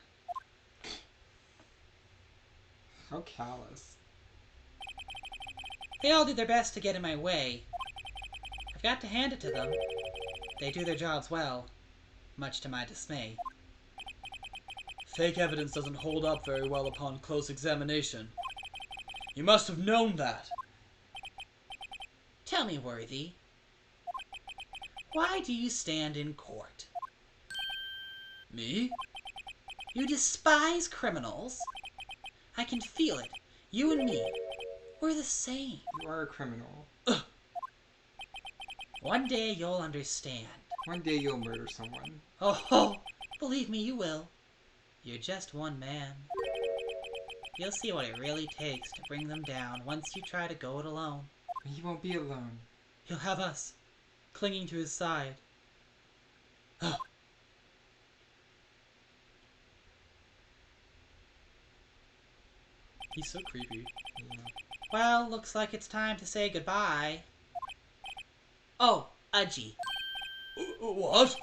How callous. They all do their best to get in my way. I've got to hand it to them. They do their jobs well, much to my dismay. Fake evidence doesn't hold up very well upon close examination. You must have known that. Tell me, Worthy, why do you stand in court? Me? You despise criminals. I can feel it. You and me, we're the same. You are a criminal. One day you'll understand. One day you'll murder someone. Oh, believe me, you will. You're just one man. You'll see what it really takes to bring them down once you try to go it alone. He won't be alone. He'll have us, clinging to his side. He's so creepy. Yeah. Well, looks like it's time to say goodbye. Oh, Udgy. What?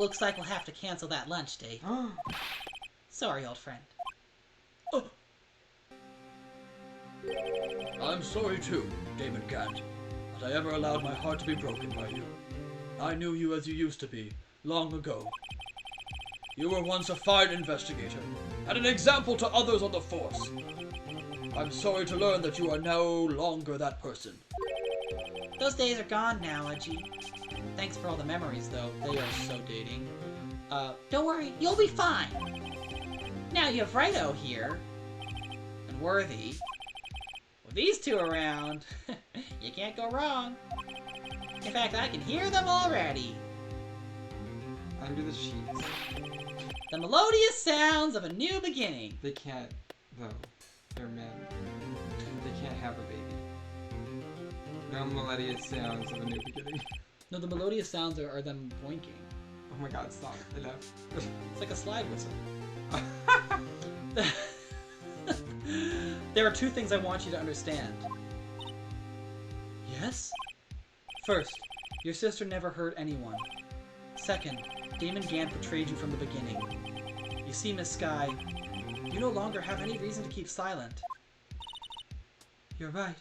Looks like we'll have to cancel that lunch date. Sorry, old friend. I'm sorry too, Damon Gant, that I ever allowed my heart to be broken by you. I knew you as you used to be, long ago. You were once a fine investigator, and an example to others on the force. I'm sorry to learn that you are no longer that person. Those days are gone now, Udgy. Thanks for all the memories, though. They are so dating. Don't worry, you'll be fine. Now you have Wright here, and Worthy. With these two around, you can't go wrong. In fact, I can hear them already. Under the sheets. The melodious sounds of a new beginning. They can't, though. They're men. They can't have a baby. No melodious sounds of a new beginning. No, the melodious sounds are them boinking. Oh my god, stop. Enough. It's like a slide whistle. There are two things I want you to understand. Yes? First, your sister never hurt anyone. Second, Damon Gant betrayed you from the beginning. You see, Miss Sky, you no longer have any reason to keep silent. You're right.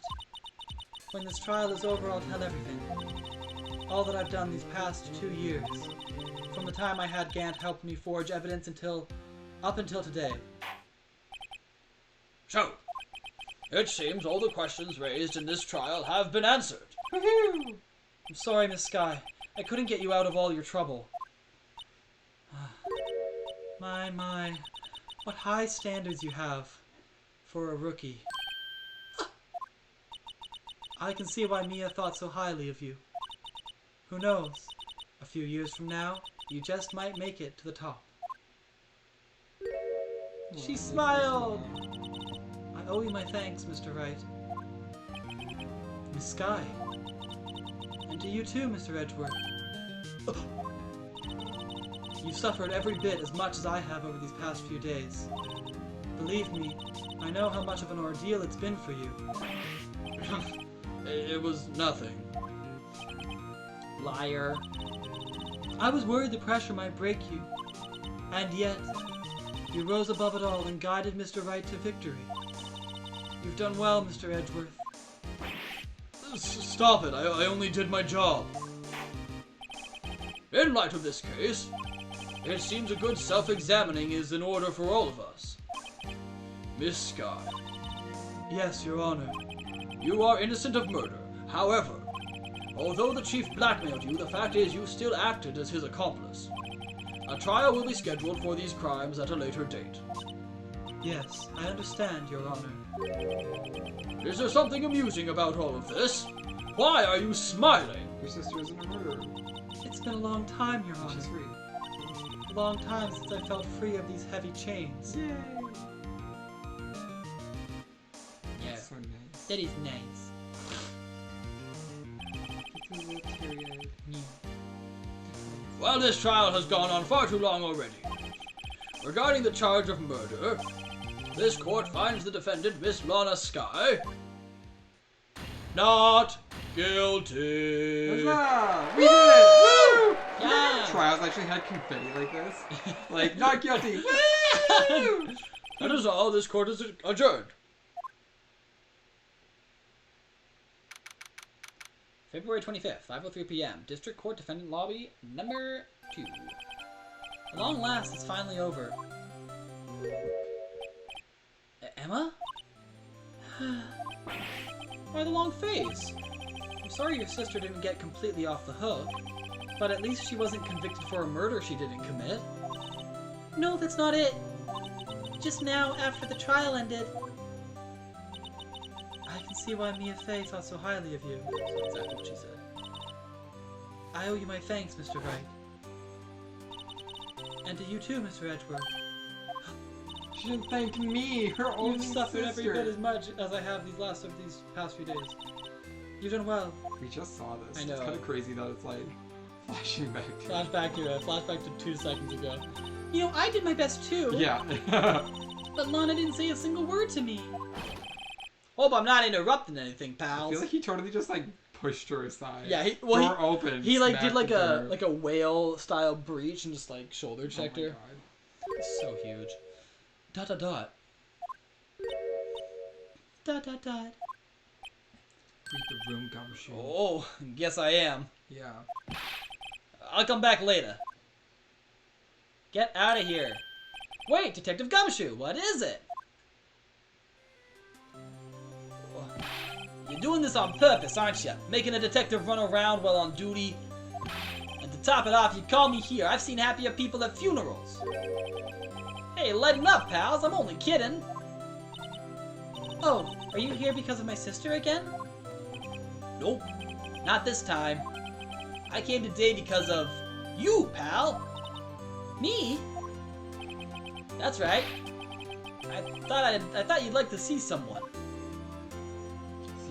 When this trial is over, I'll tell everything. All that I've done these past 2 years. From the time I had Gant help me forge evidence up until today. So, it seems all the questions raised in this trial have been answered. Woohoo! I'm sorry, Miss Sky. I couldn't get you out of all your trouble. My. What high standards you have for a rookie. I can see why Mia thought so highly of you. Who knows? A few years from now, you just might make it to the top. She smiled! I owe you my thanks, Mr. Wright. Miss Sky. And to you too, Mr. Edgeworth. You've suffered every bit as much as I have over these past few days. Believe me, I know how much of an ordeal it's been for you. It was nothing. Liar. I was worried the pressure might break you. And yet, you rose above it all and guided Mr. Wright to victory. You've done well, Mr. Edgeworth. Stop it, I only did my job. In light of this case, it seems a good self-examining is in order for all of us. Miss Sky, Yes, Your Honor. you are innocent of murder. However, although the chief blackmailed you, the fact is you still acted as his accomplice. A trial will be scheduled for these crimes at a later date. Yes, I understand, Your Honor. Is there something amusing about all of this? Why are you smiling? Your sister isn't a murderer. It's been a long time, Your She's Honor. free. A long time since I felt free of these heavy chains. Yay! Yeah, So nice. that is nice. It's a little teary-eyed. Yeah. Well, this trial has gone on far too long already. Regarding the charge of murder, this court finds the defendant, Miss Lana Sky, Not guilty. Huzzah! We did it! Woo! Yeah. Trials actually had confetti like this. Like, not guilty. Woo! That is all. This court is adjourned. February 25th, 5:03 p.m. District Court Defendant Lobby number 2. At long last, it's finally over. Emma? Why the long face? I'm sorry your sister didn't get completely off the hook, but at least she wasn't convicted for a murder she didn't commit. No, that's not it. Just now, after the trial ended. I can see why Mia Fey thought so highly of you. That's exactly what she said. I owe you my thanks, Mr. Wright. And to you too, Mr. Edgeworth. She didn't thank me, her own You've suffered every sister. bit as much as I have these past few days. You've done well. We just saw this. I know. It's kind of crazy that it's like flashing back. Flashback to 2 seconds ago. You know, I did my best too. Yeah. But Lana didn't say a single word to me. Hope I'm not interrupting anything, I pals. feel like he totally just like pushed her aside. Yeah, Door open. he like did smacked like the a door. like a whale style breach and just like shoulder Oh checked my her. God. It's so huge. Dot dot dot. Dot dot dot. Read the room, Gumshoe. Oh, guess I am. Yeah. I'll come back later. Get out of here. Wait, Detective Gumshoe, what is it? You're doing this on purpose, aren't you? Making a detective run around while on duty. And to top it off, you call me here. I've seen happier people at funerals. Hey, lighten up, pals. I'm only kidding. Oh, are you here because of my sister again? Nope, not this time. I came today because of you, pal. Me? That's right. I thought you'd like to see someone.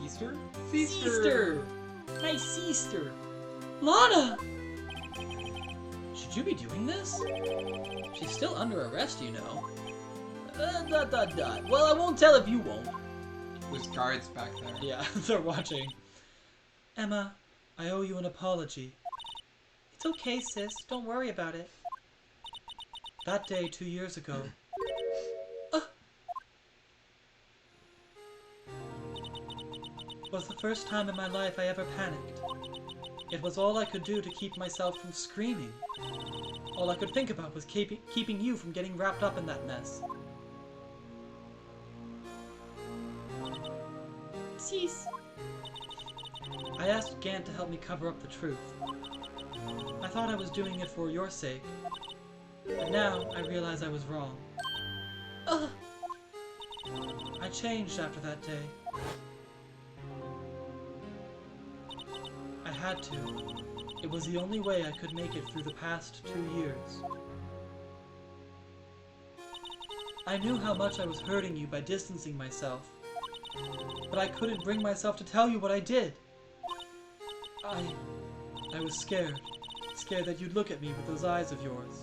Sister? Sister! My sister! Lana! Should you be doing this? She's still under arrest, you know. Well, I won't tell if you won't. There's guards back there. Yeah, they're watching. Emma, I owe you an apology. It's okay, sis. Don't worry about it. That day 2 years ago. Was the first time in my life I ever panicked. It was all I could do to keep myself from screaming. All I could think about was keeping you from getting wrapped up in that mess. Sis. I asked Gant to help me cover up the truth. I thought I was doing it for your sake. But now I realize I was wrong. I changed after that day. I had to. It was the only way I could make it through the past 2 years. I knew how much I was hurting you by distancing myself, but I couldn't bring myself to tell you what I did. I was scared. Scared that you'd look at me with those eyes of yours.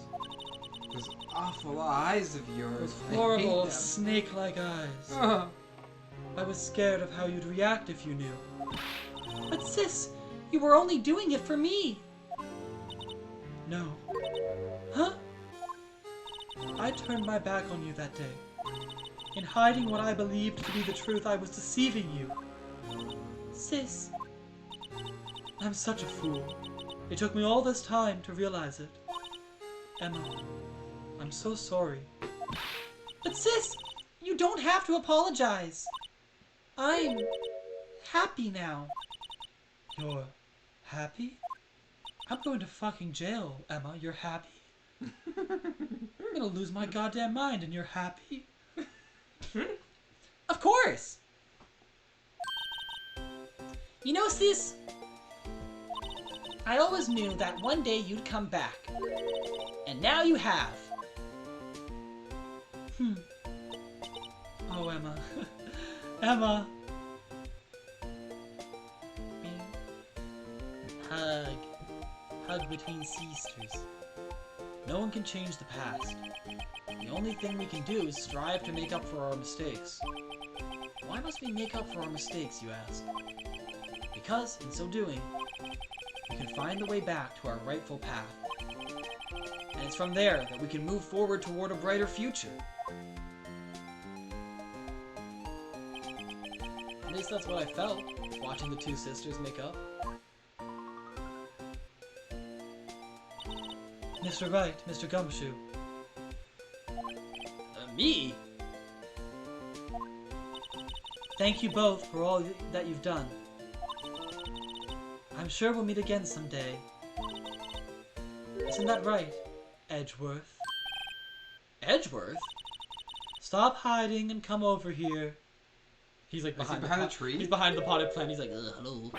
Those awful eyes of yours. Those I hate horrible, them. snake-like eyes. Ugh. I was scared of how you'd react if you knew. But sis, you were only doing it for me. No. Huh? I turned my back on you that day. In hiding what I believed to be the truth, I was deceiving you. Sis. I'm such a fool. It took me all this time to realize it. Emma, I'm so sorry. But sis, you don't have to apologize. I'm happy now. You're happy? I'm going to fucking jail, Emma. You're happy? I'm gonna lose my goddamn mind and you're happy? Of course! You know, sis, I always knew that one day you'd come back. And now you have. Oh, Emma. Emma. Hug. Hug between sisters. No one can change the past. The only thing we can do is strive to make up for our mistakes. Why must we make up for our mistakes, you ask? Because, in so doing, we can find the way back to our rightful path. And it's from there that we can move forward toward a brighter future. At least that's what I felt, watching the two sisters make up. Mr. Wright, Mr. Gumshoe. Me? Thank you both for all that you've done. I'm sure we'll meet again someday. Isn't that right, Edgeworth? Edgeworth? Stop hiding and come over here. He's like behind the tree? He's behind the potted plant. He's like, hello.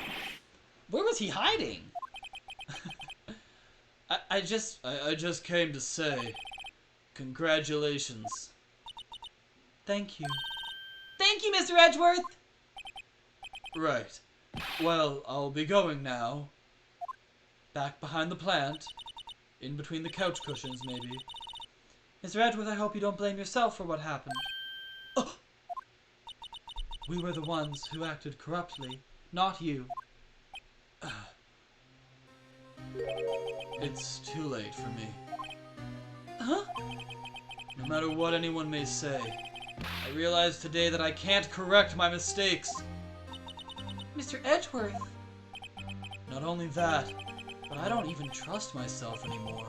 Where was he hiding? I just came to say, congratulations. Thank you. Thank you, Mr. Edgeworth! Right. Well, I'll be going now. Back behind the plant. In between the couch cushions, maybe. Mr. Edgeworth, I hope you don't blame yourself for what happened. Oh! We were the ones who acted corruptly, not you. It's too late for me. Huh? No matter what anyone may say, I realize today that I can't correct my mistakes. Mr. Edgeworth! Not only that, but I don't even trust myself anymore.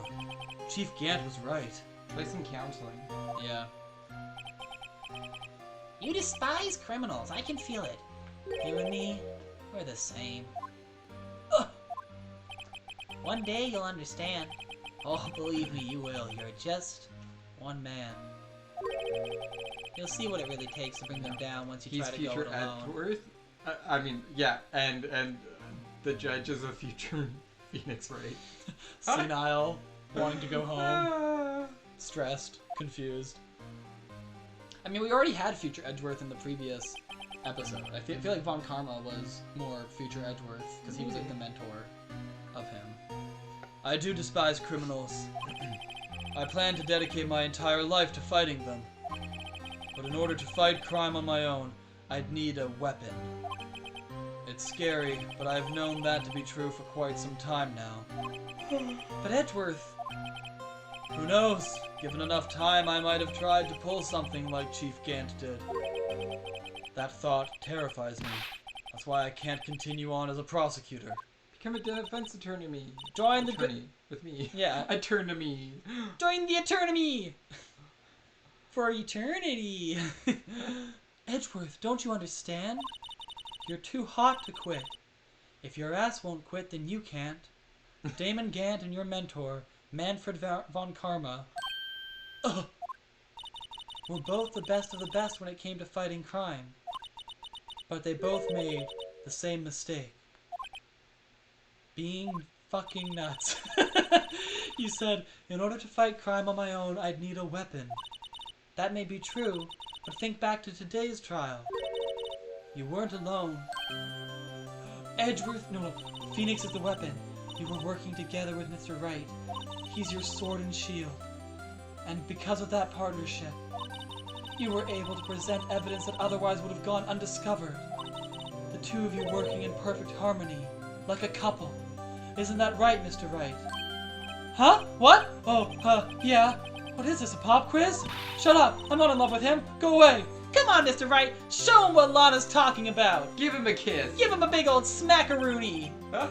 Chief Gant was right. Try some counseling. Yeah. You despise criminals. I can feel it. You and me, we're the same. Ugh. One day you'll understand. Oh, believe me, you will. You're just one man. You'll see what it really takes to bring them down once you try to go it alone. He's future Edgeworth? I mean, yeah, and the judge is a future Phoenix, right? Senile, wanting to go home, stressed, confused. I mean, we already had future Edgeworth in the previous episode. I feel like Von Karma was more future Edgeworth, because he was like the mentor of him. I do despise criminals. I plan to dedicate my entire life to fighting them. But in order to fight crime on my own, I'd need a weapon. It's scary, but I've known that to be true for quite some time now. But Edgeworth... Who knows? Given enough time, I might have tried to pull something like Chief Gant did. That thought terrifies me. That's why I can't continue on as a prosecutor. Become a defense attorney me. Join the attorney with me. Yeah. Attorney me. Join the attorney! For eternity! Edgeworth, don't you understand? You're too hot to quit. If your ass won't quit, then you can't. Damon Gant and your mentor, Manfred von Karma, were both the best of the best when it came to fighting crime. But they both made the same mistake. Being fucking nuts. You said, in order to fight crime on my own, I'd need a weapon. That may be true, but think back to today's trial. You weren't alone. Edgeworth, no, Phoenix is the weapon. You were working together with Mr. Wright. He's your sword and shield. And because of that partnership, you were able to present evidence that otherwise would have gone undiscovered. The two of you working in perfect harmony, like a couple. Isn't that right, Mr. Wright? Huh? What? Oh, yeah. What is this, a pop quiz? Shut up! I'm not in love with him! Go away! Come on, Mr. Wright! Show him what Lana's talking about! Give him a kiss! Give him a big old smackaroony! Huh?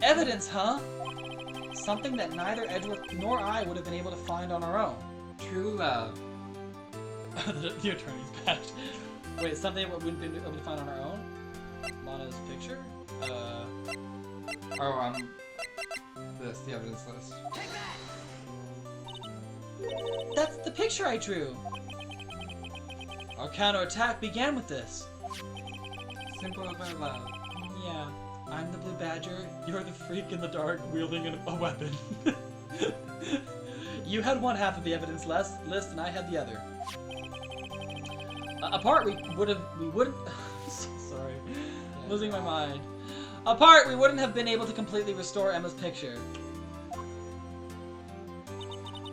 Evidence, huh? Something that neither Edgeworth nor I would have been able to find on our own. True love. The attorney's badge. Wait, something we wouldn't be able to find on our own? Lana's picture? The evidence list. That's the picture I drew! Our counterattack began with this. Simple about love. Yeah, I'm the Blue Badger, you're the freak in the dark wielding a weapon. You had one half of the evidence list and I had the other. Apart, we wouldn't... Sorry, losing my mind. Apart, we wouldn't have been able to completely restore Emma's picture.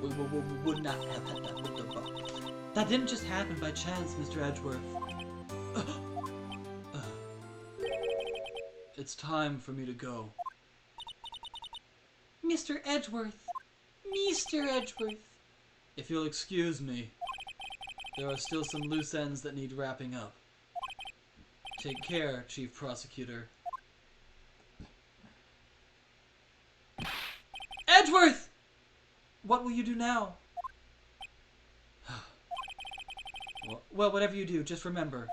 We would not have had that. That didn't just happen by chance, Mr. Edgeworth. it's time for me to go. Mr. Edgeworth. Mr. Edgeworth. If you'll excuse me, there are still some loose ends that need wrapping up. Take care, Chief Prosecutor. Edgeworth! What will you do now? Well, whatever you do, just remember.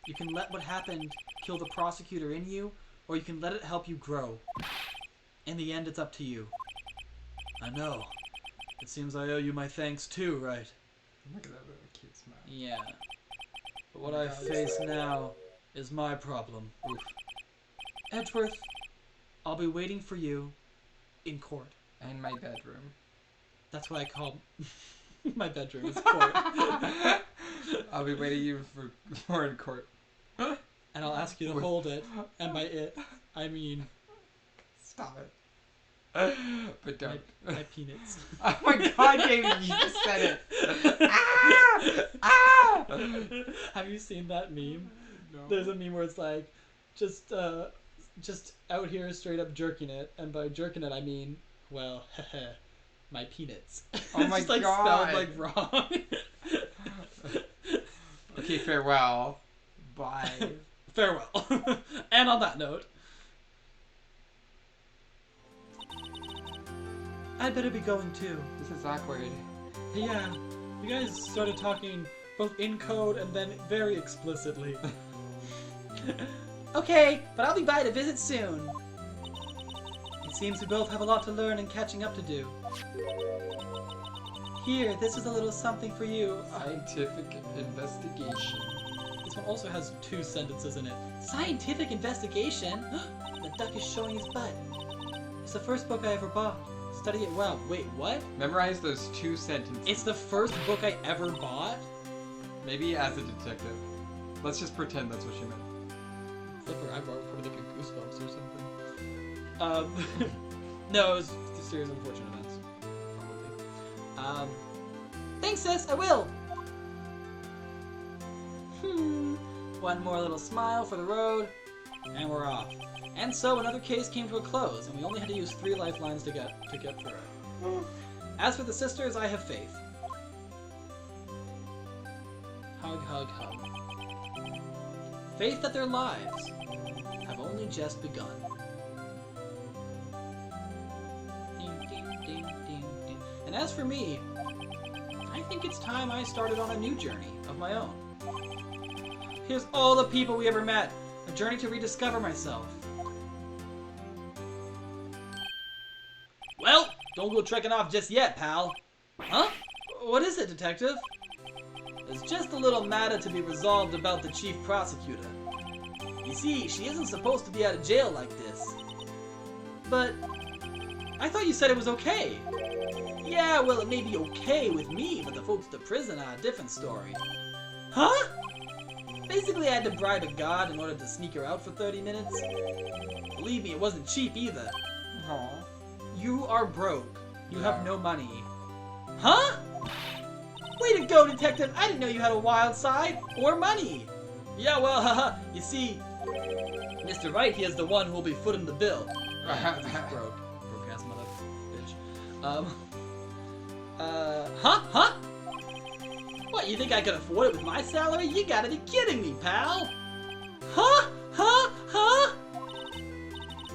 You can let what happened kill the prosecutor in you, or you can let it help you grow. In the end, it's up to you. I know. It seems I owe you my thanks too, right? Look at that little cute smile. Yeah. But what I face now is my problem. Oof. Edgeworth, I'll be waiting for you in court. And my bedroom. That's what I call my bedroom is court. I'll be waiting you for in court. And I'll ask you to hold it, and by it, I mean Stop it. But don't. my peanuts. Oh my god, David, you just said it. Ah! Have you seen that meme? No. There's a meme where it's like, just out here straight up jerking it, and by jerking it I mean, well, my peanuts. Oh my it's just, like, god. spelled like wrong. Okay, farewell. Bye. Farewell. And on that note, I'd better be going too. This is awkward. Yeah, you guys started talking both in code and then very explicitly. Okay, but I'll be by to visit soon. It seems we both have a lot to learn and catching up to do. Here, this is a little something for you. Scientific investigation. This one also has 2 sentences in it. Scientific investigation? The duck is showing his butt. It's the first book I ever bought. Study it well. Wait, what? Memorize those 2 sentences. It's the first book I ever bought? Maybe as a detective. Let's just pretend that's what she meant. Flipper, I wrote probably like a Goosebumps or something. No, it was a series of unfortunate events. Probably. Thanks, sis, I will! One more little smile for the road, and we're off. And so another case came to a close, and we only had to use 3 lifelines to get through it. As for the sisters, I have faith. Hug, hug, hug. Faith that their lives have only just begun. Ding, ding, ding, ding, ding. And as for me, I think it's time I started on a new journey of my own. Here's all the people we ever met, a journey to rediscover myself. Well, don't go trekking off just yet, pal. Huh? What is it, detective? There's just a little matter to be resolved about the chief prosecutor. You see, she isn't supposed to be out of jail like this. But I thought you said it was okay. Yeah, well, it may be okay with me, but the folks at the prison are a different story. Huh? Basically, I had to bribe a guard in order to sneak her out for 30 minutes. Believe me, it wasn't cheap either. Aww. You are broke. You have Yeah. no money. Huh? Way to go, detective! I didn't know you had a wild side. Or money. Yeah, well, haha. You see, Mr. Wright, he is the one who will be footing the bill. Broke. Broke-ass mother bitch. Huh? What, you think I could afford it with my salary? You gotta be kidding me, pal! Huh?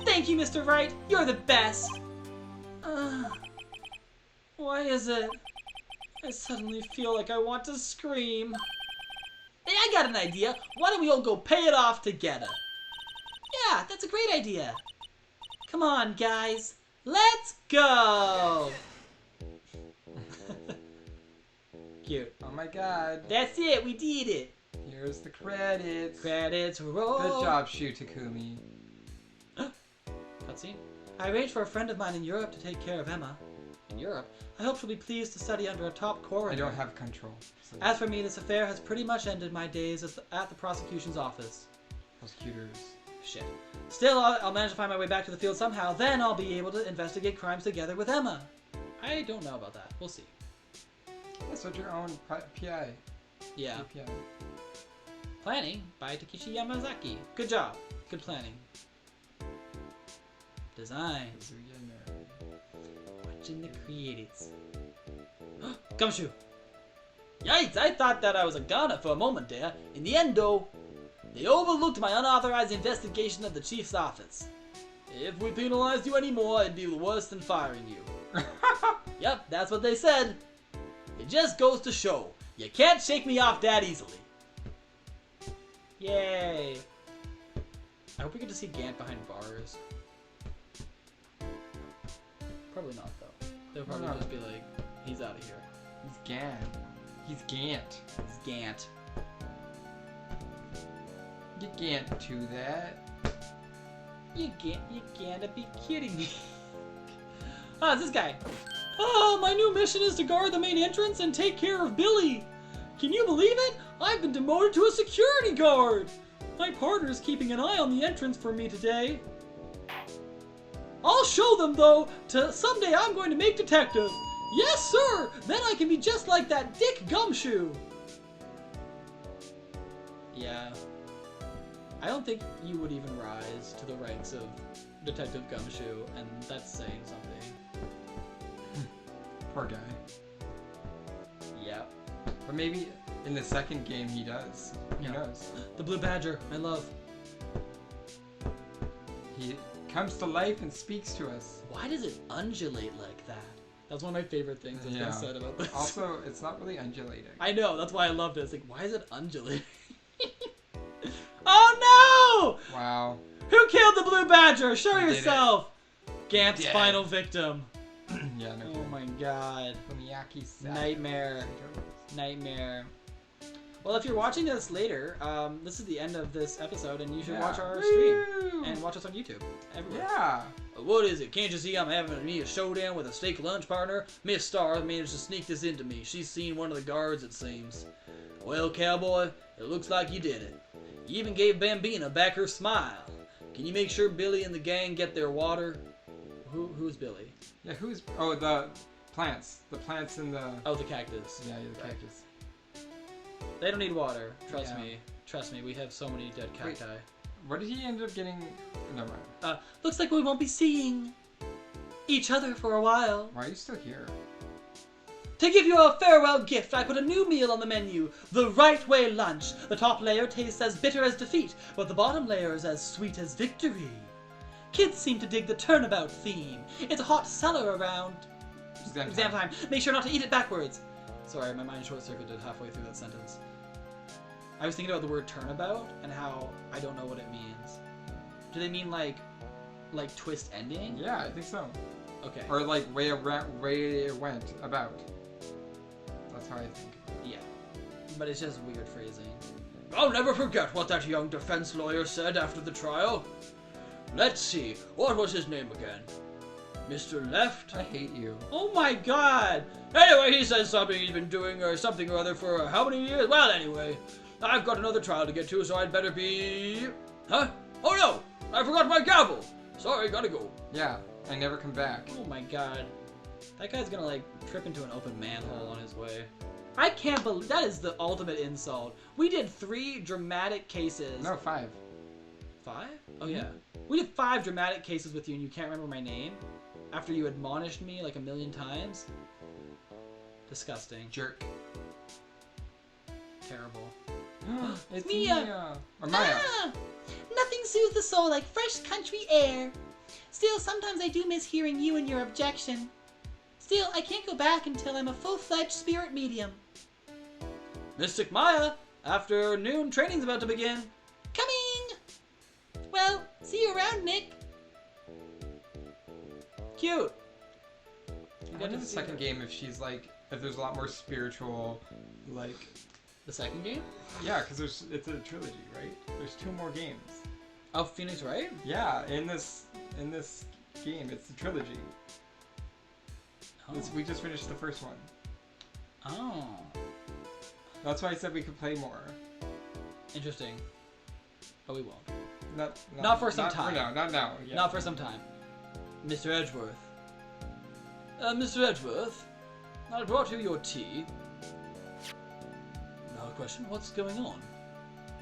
Thank you, Mr. Wright. You're the best. Why is it? I suddenly feel like I want to scream. Hey, I got an idea. Why don't we all go pay it off together? Yeah, that's a great idea. Come on, guys. Let's go! Cute. Oh my god. That's it, we did it. Here's the credits. Credits roll. Good job, Shu Takumi. Cutscene. I arranged for a friend of mine in Europe to take care of Emma. In Europe? I hope she'll be pleased to study under a top coroner. I don't have control. So As for me, this affair has pretty much ended my days at the prosecution's office. prosecutors. Shit. Still, I'll manage to find my way back to the field somehow. Then I'll be able to investigate crimes together with Emma. I don't know about that. We'll see. That's what your own PI. Yeah. PI. Planning by Takeshi Yamazaki. Good job. Good planning. Design. Watching the creatives. Gumshoe! Yikes! I thought that I was a goner for a moment there. In the end, though, they overlooked my unauthorized investigation of the chief's office. If we penalized you anymore, it'd be worse than firing you. Yep, that's what they said. It just goes to show, you can't shake me off that easily. Yay! I hope we get to see Gant behind bars. Probably not, though. They'll probably just be like, he's out of here. He's Gant. He's Gant. He's Gant. You can't do that. You can't be kidding me. Ah, it's this guy. Oh, my new mission is to guard the main entrance and take care of Billy. Can you believe it? I've been demoted to a security guard. My partner's keeping an eye on the entrance for me today. I'll show them, though, someday I'm going to make detective. Yes, sir! Then I can be just like that Dick Gumshoe. Yeah. I don't think you would even rise to the ranks of Detective Gumshoe, and that's saying something. Poor guy. Yep. Or maybe in the second game he does. Who knows? The Blue Badger, I love. He comes to life and speaks to us. Why does it undulate like that? That's one of my favorite things that's been said about this. Also, it's not really undulating. I know, that's why I loved it. It's like, why is it undulating? Oh no! Wow. Who killed the Blue Badger? Show Who did yourself! Gant's Dead. final victim. Yeah, no. Oh my god. Fumiyaki's Nightmare. Nightmare. Well, if you're watching this later, this is the end of this episode, and you should watch our stream. And watch us on YouTube. Everywhere. Yeah. What is it? Can't you see I'm having me a showdown with a steak lunch partner? Miss Star managed to sneak this into me. She's seen one of the guards, it seems. Well, cowboy, it looks like you did it. You even gave Bambina back her smile. Can you make sure Billy and the gang get their water? Who's Billy? Yeah, who's... Oh, the plants. The plants in the... Oh, the cactus. Yeah, the cactus. They don't need water. Trust Yeah. me. Trust me. We have so many dead cacti. What did he end up getting? Never mind. Looks like we won't be seeing each other for a while. Why are you still here? To give you a farewell gift, I put a new meal on the menu. The Right Way Lunch. The top layer tastes as bitter as defeat, but the bottom layer is as sweet as victory. Kids seem to dig the turnabout theme. It's a hot seller around exam time. Make sure not to eat it backwards. Sorry, my mind short-circuited halfway through that sentence. I was thinking about the word turnabout and how I don't know what it means. Do they mean like twist ending? Yeah, I think so. Okay. Or like way it went about. That's how I think. Yeah. But it's just weird phrasing. I'll never forget what that young defense lawyer said after the trial. Let's see, what was his name again? Mr. Left? I hate you. Oh my god! Anyway, he says something he's been doing or something or other for how many years? Well, anyway, I've got another trial to get to, so I'd better be... Huh? Oh no! I forgot my gavel! Sorry, gotta go. Yeah, I never come back. Oh my god. That guy's gonna like trip into an open manhole on his way. I can't believe that is the ultimate insult. We did 3 dramatic cases. No, 5. 5? Oh yeah. We did 5 dramatic cases with you and you can't remember my name? After you admonished me like a million times? Disgusting. Jerk. Terrible. It's Mia. Mia. Or Maya. Ah, nothing soothes the soul like fresh country air. Still, sometimes I do miss hearing you and your objection. Still, I can't go back until I'm a full-fledged spirit medium. Mystic Maya, afternoon training's about to begin. Coming! Well, see you around, Nick. Cute. I wonder the second game if she's like, if there's a lot more spiritual, like... The second game? Yeah, because it's a trilogy, right? There's 2 more games. Oh, Phoenix Wright? Yeah, in this game, it's a trilogy. Oh. We just finished the first one. Oh. That's why I said we could play more. Interesting. But we won't. Not for some time. For now, not now. Yeah. Not for some time. Mr. Edgeworth. Mr. Edgeworth, I brought you your tea. Now, question, what's going on?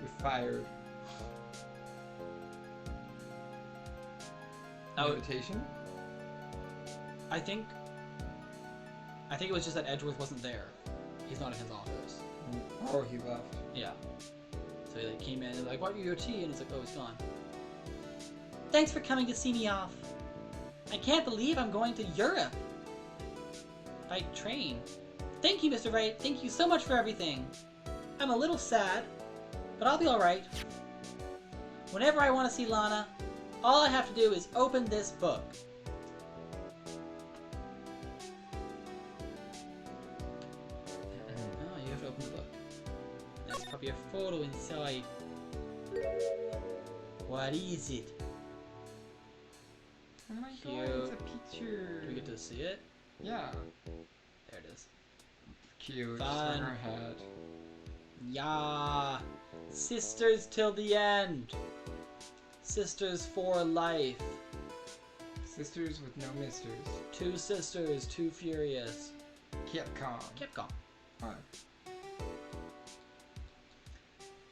We're fired. An Oh. invitation? I think it was just that Edgeworth wasn't there. He's not in his office. Oh, he left. Yeah. So he like came in and like, "What are your tea?" And it's like, "Oh, he's gone." Thanks for coming to see me off. I can't believe I'm going to Europe by train. Thank you, Mr. Wright. Thank you so much for everything. I'm a little sad, but I'll be all right. Whenever I want to see Lana, all I have to do is open this book. Oh, you have to open the book. There's probably a photo inside. What is it? Oh my Cute. god, it's a picture. Do we get to see it? Yeah. There it is. Cute. Fun. Just on her head. Yeah. Sisters till the end. Sisters for life. Sisters with no misters. Two sisters, too furious. Capcom. Capcom. Fun.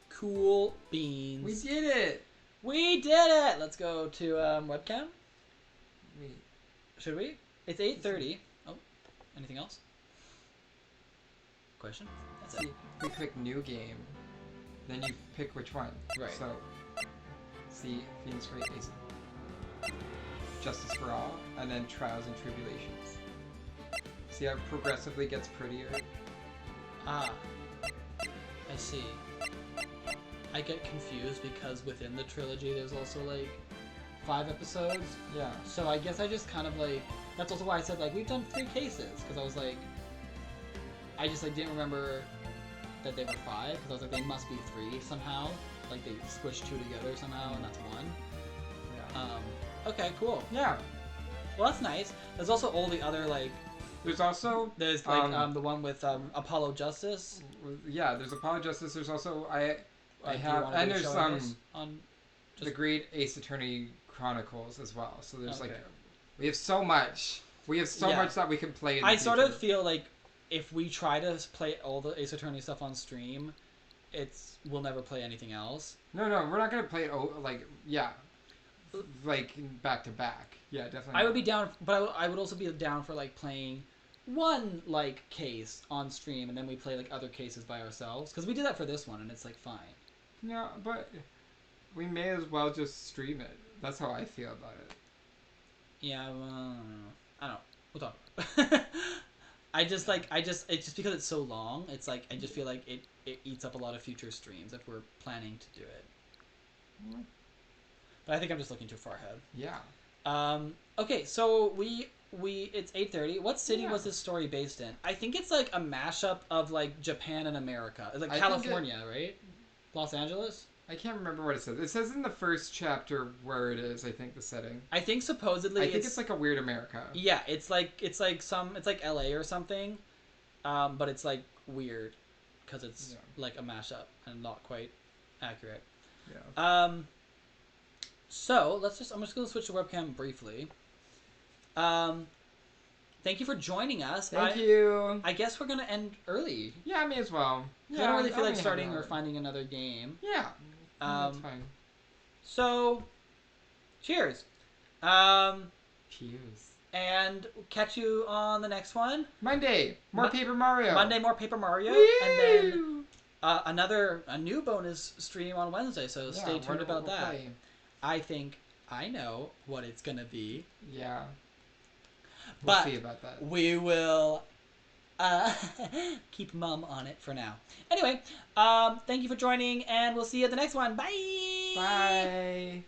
Cool beans. We did it! We did it! Let's go to webcam. Wait. Should we? It's 8:30. Oh, anything else? Question? That's See, it. we click new game. Then you pick which one. Right. So, see, Phoenix Wright is Justice for All, and then Trials and Tribulations. See how it progressively gets prettier? Ah. I see. I get confused because within the trilogy there's also like 5 episodes. Yeah. So I guess I just kind of like, that's also why I said like we've done 3 cases, because I was like, I just like didn't remember that they were 5, because I was like they must be 3 somehow, like they squished 2 together somehow and that's 1. Yeah. Okay, cool. Yeah. Well, that's nice. There's also all the other like, There's also there's like the one with Apollo Justice. yeah. There's Apollo Justice. There's also I Do you have wanna and do a there's show of this on the Great Ace Attorney Chronicles as well. So there's like Okay. we have so much. We have so Yeah. much that we can play. In I the sort of future. feel like if we try to play all the Ace Attorney stuff on stream, we'll never play anything else. No, we're not gonna play it like like back to back. Yeah, definitely. I would not. be down, but I would also be down for like playing one like case on stream, and then we play like other cases by ourselves, because we did that for this one, and it's like fine. Yeah, but we may as well just stream it. That's how I feel about it. Yeah, I don't know. We'll talk about it. it's just because it's so long, it's like, I just feel like it eats up a lot of future streams if we're planning to do it. Mm. But I think I'm just looking too far ahead. Yeah. Okay, so it's 8:30. What city Yeah. was this story based in? I think it's like a mashup of like Japan and America. It's like I think California, right? Los Angeles? I can't remember what it says. It says in the first chapter where it is. I think the setting. I think supposedly I think it's like a weird America. yeah, it's like LA or something. But it's like weird because it's like a mashup and not quite accurate. Yeah. So I'm just gonna switch to webcam briefly. Thank you for joining us. Thank you. I guess we're gonna end early. Yeah, me as well. I don't really feel I'll like be starting having or that. finding another game. Yeah. That's fine. So, cheers. Cheers. And catch you on the next one. Monday, more Paper Mario. Monday, more Paper Mario, Woo! and then a new bonus stream on Wednesday. So Yeah, stay tuned wonder about what we'll that. play. I think I know what it's gonna be. Yeah. We'll But see about that. we will keep mum on it for now. Anyway, thank you for joining, and we'll see you at the next one. Bye. Bye.